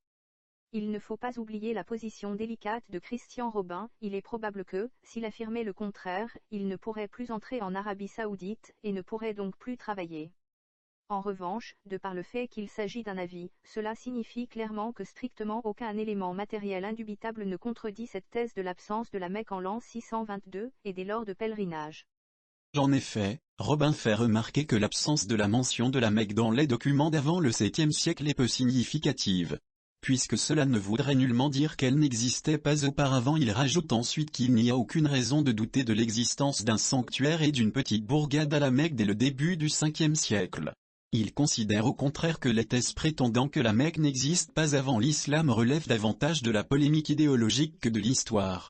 Il ne faut pas oublier la position délicate de Christian Robin, il est probable que, s'il affirmait le contraire, il ne pourrait plus entrer en Arabie Saoudite, et ne pourrait donc plus travailler. En revanche, de par le fait qu'il s'agit d'un avis, cela signifie clairement que strictement aucun élément matériel indubitable ne contredit cette thèse de l'absence de la Mecque en l'an 622, et dès lors de pèlerinage. En effet, Robin fait remarquer que l'absence de la mention de la Mecque dans les documents d'avant le 7e siècle est peu significative. Puisque cela ne voudrait nullement dire qu'elle n'existait pas auparavant, il rajoute ensuite qu'il n'y a aucune raison de douter de l'existence d'un sanctuaire et d'une petite bourgade à la Mecque dès le début du 5e siècle. Il considère au contraire que les thèses prétendant que la Mecque n'existe pas avant l'islam relèvent davantage de la polémique idéologique que de l'histoire.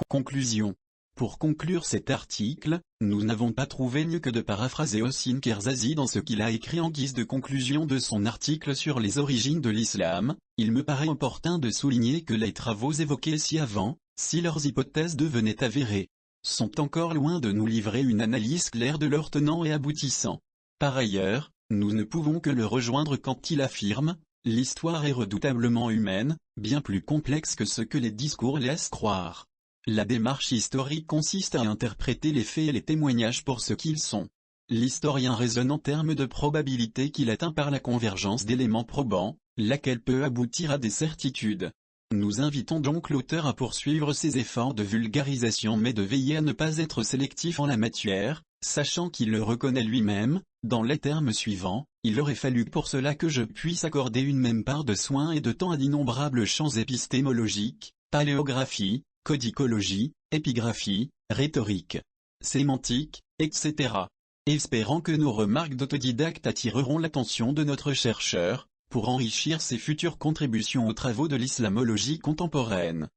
Conclusion. Pour conclure cet article, nous n'avons pas trouvé mieux que de paraphraser Hossein Kerzazi dans ce qu'il a écrit en guise de conclusion de son article sur les origines de l'islam. Il me paraît opportun de souligner que les travaux évoqués ci-avant, si leurs hypothèses devenaient avérées, sont encore loin de nous livrer une analyse claire de leurs tenants et aboutissants. Par ailleurs, nous ne pouvons que le rejoindre quand il affirme: l'histoire est redoutablement humaine, bien plus complexe que ce que les discours laissent croire. La démarche historique consiste à interpréter les faits et les témoignages pour ce qu'ils sont. L'historien raisonne en termes de probabilité qu'il atteint par la convergence d'éléments probants, laquelle peut aboutir à des certitudes. Nous invitons donc l'auteur à poursuivre ses efforts de vulgarisation mais de veiller à ne pas être sélectif en la matière, sachant qu'il le reconnaît lui-même, dans les termes suivants: il aurait fallu pour cela que je puisse accorder une même part de soins et de temps à d'innombrables champs épistémologiques, paléographie, codicologie, épigraphie, rhétorique, sémantique, etc. Espérant que nos remarques d'autodidacte attireront l'attention de notre chercheur, pour enrichir ses futures contributions aux travaux de l'islamologie contemporaine.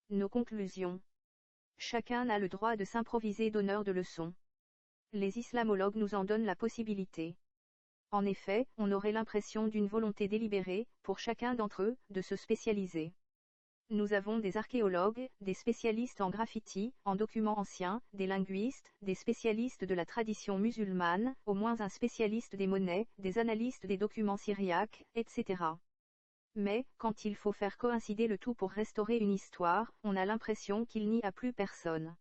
Nos conclusions. Chacun a le droit de s'improviser donneur de leçons. Les islamologues nous en donnent la possibilité. En effet, on aurait l'impression d'une volonté délibérée, pour chacun d'entre eux, de se spécialiser. Nous avons des archéologues, des spécialistes en graffiti, en documents anciens, des linguistes, des spécialistes de la tradition musulmane, au moins un spécialiste des monnaies, des analystes des documents syriaques, etc. Mais, quand il faut faire coïncider le tout pour restaurer une histoire, on a l'impression qu'il n'y a plus personne.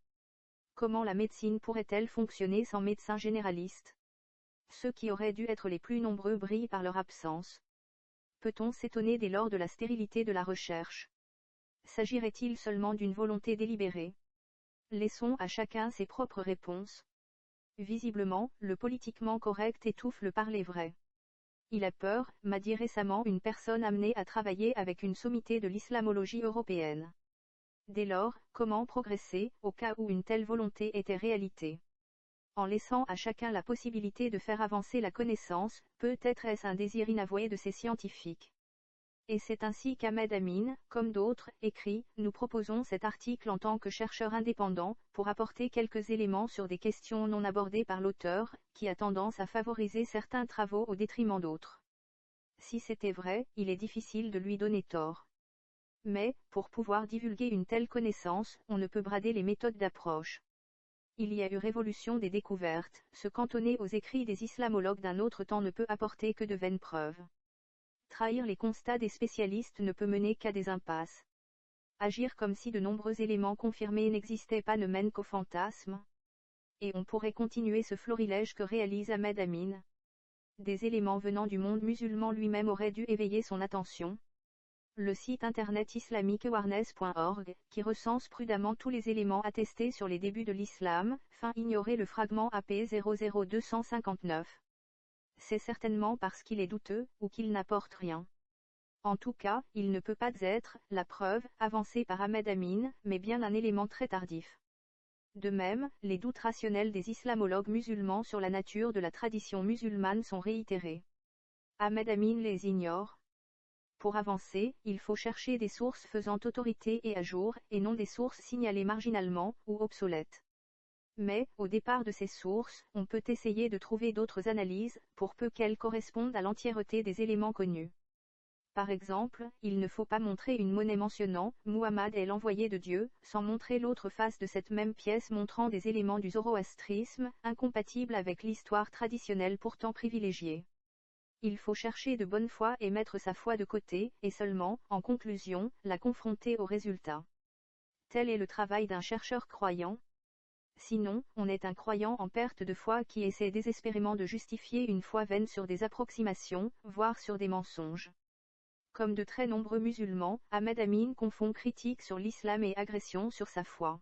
Comment la médecine pourrait-elle fonctionner sans médecins généralistes? Ceux qui auraient dû être les plus nombreux brillent par leur absence. Peut-on s'étonner dès lors de la stérilité de la recherche? S'agirait-il seulement d'une volonté délibérée? Laissons à chacun ses propres réponses. Visiblement, le politiquement correct étouffe le parler vrai. Il a peur, m'a dit récemment une personne amenée à travailler avec une sommité de l'islamologie européenne. Dès lors, comment progresser, au cas où une telle volonté était réalité? En laissant à chacun la possibilité de faire avancer la connaissance, peut-être est-ce un désir inavoué de ces scientifiques. Et c'est ainsi qu'Ahmed Amin, comme d'autres, écrit: nous proposons cet article en tant que chercheur indépendant, pour apporter quelques éléments sur des questions non abordées par l'auteur, qui a tendance à favoriser certains travaux au détriment d'autres. Si c'était vrai, il est difficile de lui donner tort. Mais, pour pouvoir divulguer une telle connaissance, on ne peut brader les méthodes d'approche. Il y a eu révolution des découvertes, se cantonner aux écrits des islamologues d'un autre temps ne peut apporter que de vaines preuves. Trahir les constats des spécialistes ne peut mener qu'à des impasses. Agir comme si de nombreux éléments confirmés n'existaient pas ne mène qu'au fantasme. Et on pourrait continuer ce florilège que réalise Ahmed Amin. Des éléments venant du monde musulman lui-même auraient dû éveiller son attention. Le site internet islamique awareness.org, qui recense prudemment tous les éléments attestés sur les débuts de l'islam, feint ignorer le fragment AP 00259. C'est certainement parce qu'il est douteux, ou qu'il n'apporte rien. En tout cas, il ne peut pas être la preuve avancée par Ahmed Amin, mais bien un élément très tardif. De même, les doutes rationnels des islamologues musulmans sur la nature de la tradition musulmane sont réitérés. Ahmed Amin les ignore. Pour avancer, il faut chercher des sources faisant autorité et à jour, et non des sources signalées marginalement, ou obsolètes. Mais, au départ de ces sources, on peut essayer de trouver d'autres analyses, pour peu qu'elles correspondent à l'entièreté des éléments connus. Par exemple, il ne faut pas montrer une monnaie mentionnant « Muhammad est l'envoyé de Dieu », sans montrer l'autre face de cette même pièce montrant des éléments du zoroastrisme, incompatibles avec l'histoire traditionnelle pourtant privilégiée. Il faut chercher de bonne foi et mettre sa foi de côté, et seulement, en conclusion, la confronter aux résultats. Tel est le travail d'un chercheur croyant. Sinon, on est un croyant en perte de foi qui essaie désespérément de justifier une foi vaine sur des approximations, voire sur des mensonges. Comme de très nombreux musulmans, Ahmed Amin confond critique sur l'islam et agression sur sa foi.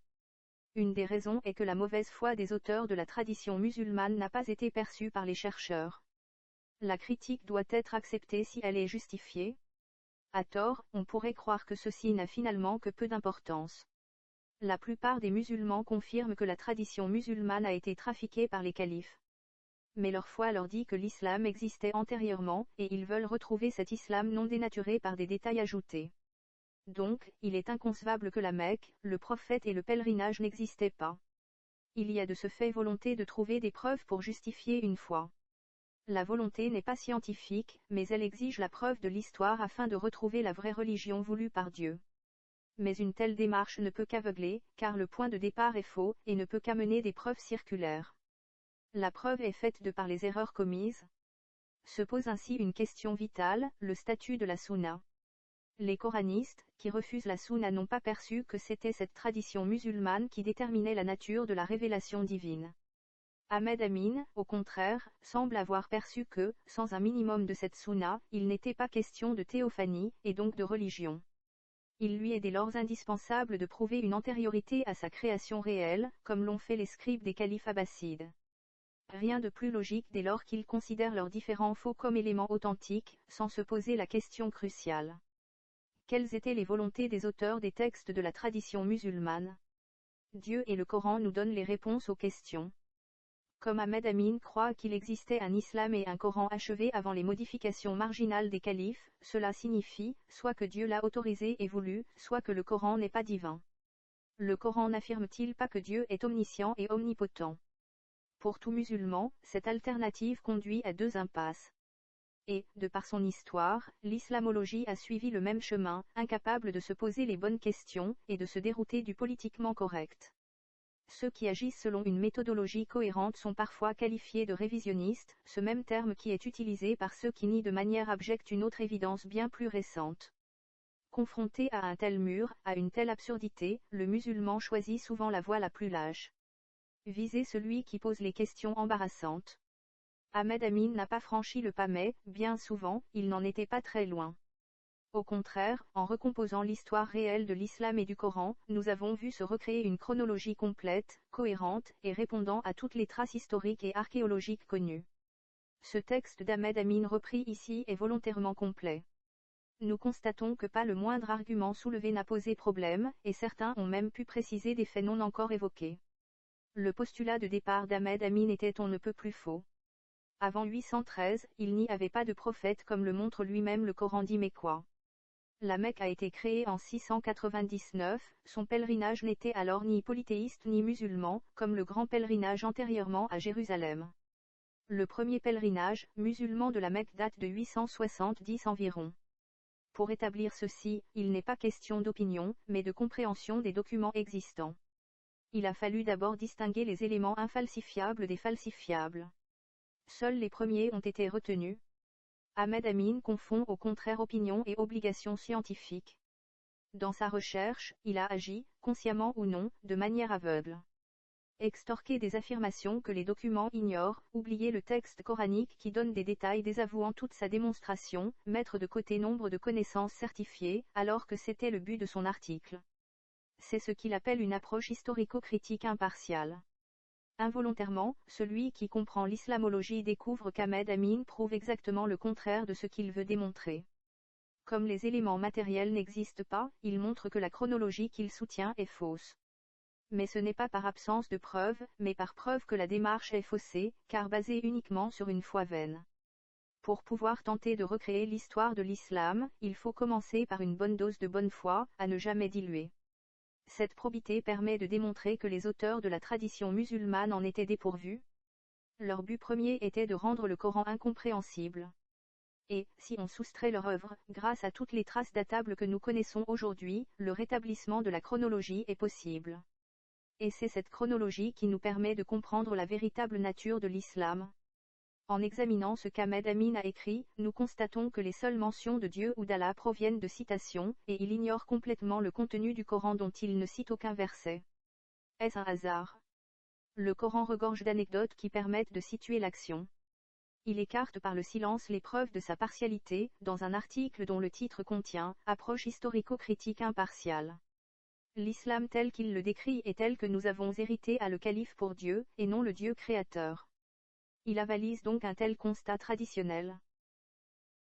Une des raisons est que la mauvaise foi des auteurs de la tradition musulmane n'a pas été perçue par les chercheurs. La critique doit être acceptée si elle est justifiée. À tort, on pourrait croire que ceci n'a finalement que peu d'importance. La plupart des musulmans confirment que la tradition musulmane a été trafiquée par les califes. Mais leur foi leur dit que l'islam existait antérieurement, et ils veulent retrouver cet islam non dénaturé par des détails ajoutés. Donc, il est inconcevable que la Mecque, le prophète et le pèlerinage n'existaient pas. il y a de ce fait volonté de trouver des preuves pour justifier une foi. La volonté n'est pas scientifique, mais elle exige la preuve de l'histoire afin de retrouver la vraie religion voulue par Dieu. Mais une telle démarche ne peut qu'aveugler, car le point de départ est faux, et ne peut qu'amener des preuves circulaires. La preuve est faite de par les erreurs commises. Se pose ainsi une question vitale, le statut de la sunna. Les coranistes, qui refusent la sunna, n'ont pas perçu que c'était cette tradition musulmane qui déterminait la nature de la révélation divine. Ahmed Amin, au contraire, semble avoir perçu que, sans un minimum de cette sunna, il n'était pas question de théophanie, et donc de religion. Il lui est dès lors indispensable de prouver une antériorité à sa création réelle, comme l'ont fait les scribes des califes abbassides. Rien de plus logique dès lors qu'ils considèrent leurs différents faux comme éléments authentiques, sans se poser la question cruciale. Quelles étaient les volontés des auteurs des textes de la tradition musulmane? Dieu et le Coran nous donnent les réponses aux questions. Comme Ahmed Amin croit qu'il existait un islam et un Coran achevés avant les modifications marginales des califes, cela signifie, soit que Dieu l'a autorisé et voulu, soit que le Coran n'est pas divin. Le Coran n'affirme-t-il pas que Dieu est omniscient et omnipotent? Pour tout musulman, cette alternative conduit à deux impasses. Et, de par son histoire, l'islamologie a suivi le même chemin, incapable de se poser les bonnes questions, et de se dérouter du politiquement correct. Ceux qui agissent selon une méthodologie cohérente sont parfois qualifiés de révisionnistes, ce même terme qui est utilisé par ceux qui nient de manière abjecte une autre évidence bien plus récente. Confronté à un tel mur, à une telle absurdité, le musulman choisit souvent la voie la plus lâche. Viser celui qui pose les questions embarrassantes. Ahmed Amin n'a pas franchi le pas mais, bien souvent, il n'en était pas très loin. Au contraire, en recomposant l'histoire réelle de l'islam et du Coran, nous avons vu se recréer une chronologie complète, cohérente, et répondant à toutes les traces historiques et archéologiques connues. Ce texte d'Ahmed Amin repris ici est volontairement complet. Nous constatons que pas le moindre argument soulevé n'a posé problème, et certains ont même pu préciser des faits non encore évoqués. Le postulat de départ d'Ahmed Amin était on ne peut plus faux. Avant 813, il n'y avait pas de prophète comme le montre lui-même le Coran dit mécois. La Mecque a été créée en 699, son pèlerinage n'était alors ni polythéiste ni musulman, comme le grand pèlerinage antérieurement à Jérusalem. Le premier pèlerinage, musulman de la Mecque date de 870 environ. Pour établir ceci, il n'est pas question d'opinion, mais de compréhension des documents existants. Il a fallu d'abord distinguer les éléments infalsifiables des falsifiables. Seuls les premiers ont été retenus. Ahmed Amin confond au contraire opinion et obligation scientifique. Dans sa recherche, il a agi, consciemment ou non, de manière aveugle. Extorquer des affirmations que les documents ignorent, oublier le texte coranique qui donne des détails désavouant toute sa démonstration, mettre de côté nombre de connaissances certifiées, alors que c'était le but de son article. C'est ce qu'il appelle une approche historico-critique impartiale. Involontairement, celui qui comprend l'islamologie découvre qu'Ahmed Amin prouve exactement le contraire de ce qu'il veut démontrer. Comme les éléments matériels n'existent pas, il montre que la chronologie qu'il soutient est fausse. Mais ce n'est pas par absence de preuves, mais par preuve que la démarche est faussée, car basée uniquement sur une foi vaine. Pour pouvoir tenter de recréer l'histoire de l'islam, il faut commencer par une bonne dose de bonne foi, à ne jamais diluer. Cette probité permet de démontrer que les auteurs de la tradition musulmane en étaient dépourvus. Leur but premier était de rendre le Coran incompréhensible. Et, si on soustrait leur œuvre, grâce à toutes les traces datables que nous connaissons aujourd'hui, le rétablissement de la chronologie est possible. Et c'est cette chronologie qui nous permet de comprendre la véritable nature de l'islam. En examinant ce qu'Ahmed Amin a écrit, nous constatons que les seules mentions de Dieu ou d'Allah proviennent de citations, et il ignore complètement le contenu du Coran dont il ne cite aucun verset. Est-ce un hasard? Le Coran regorge d'anecdotes qui permettent de situer l'action. Il écarte par le silence les preuves de sa partialité, dans un article dont le titre contient « Approche historico-critique impartiale ». L'islam tel qu'il le décrit est tel que nous avons hérité à le calife pour Dieu, et non le Dieu créateur. Il avalise donc un tel constat traditionnel.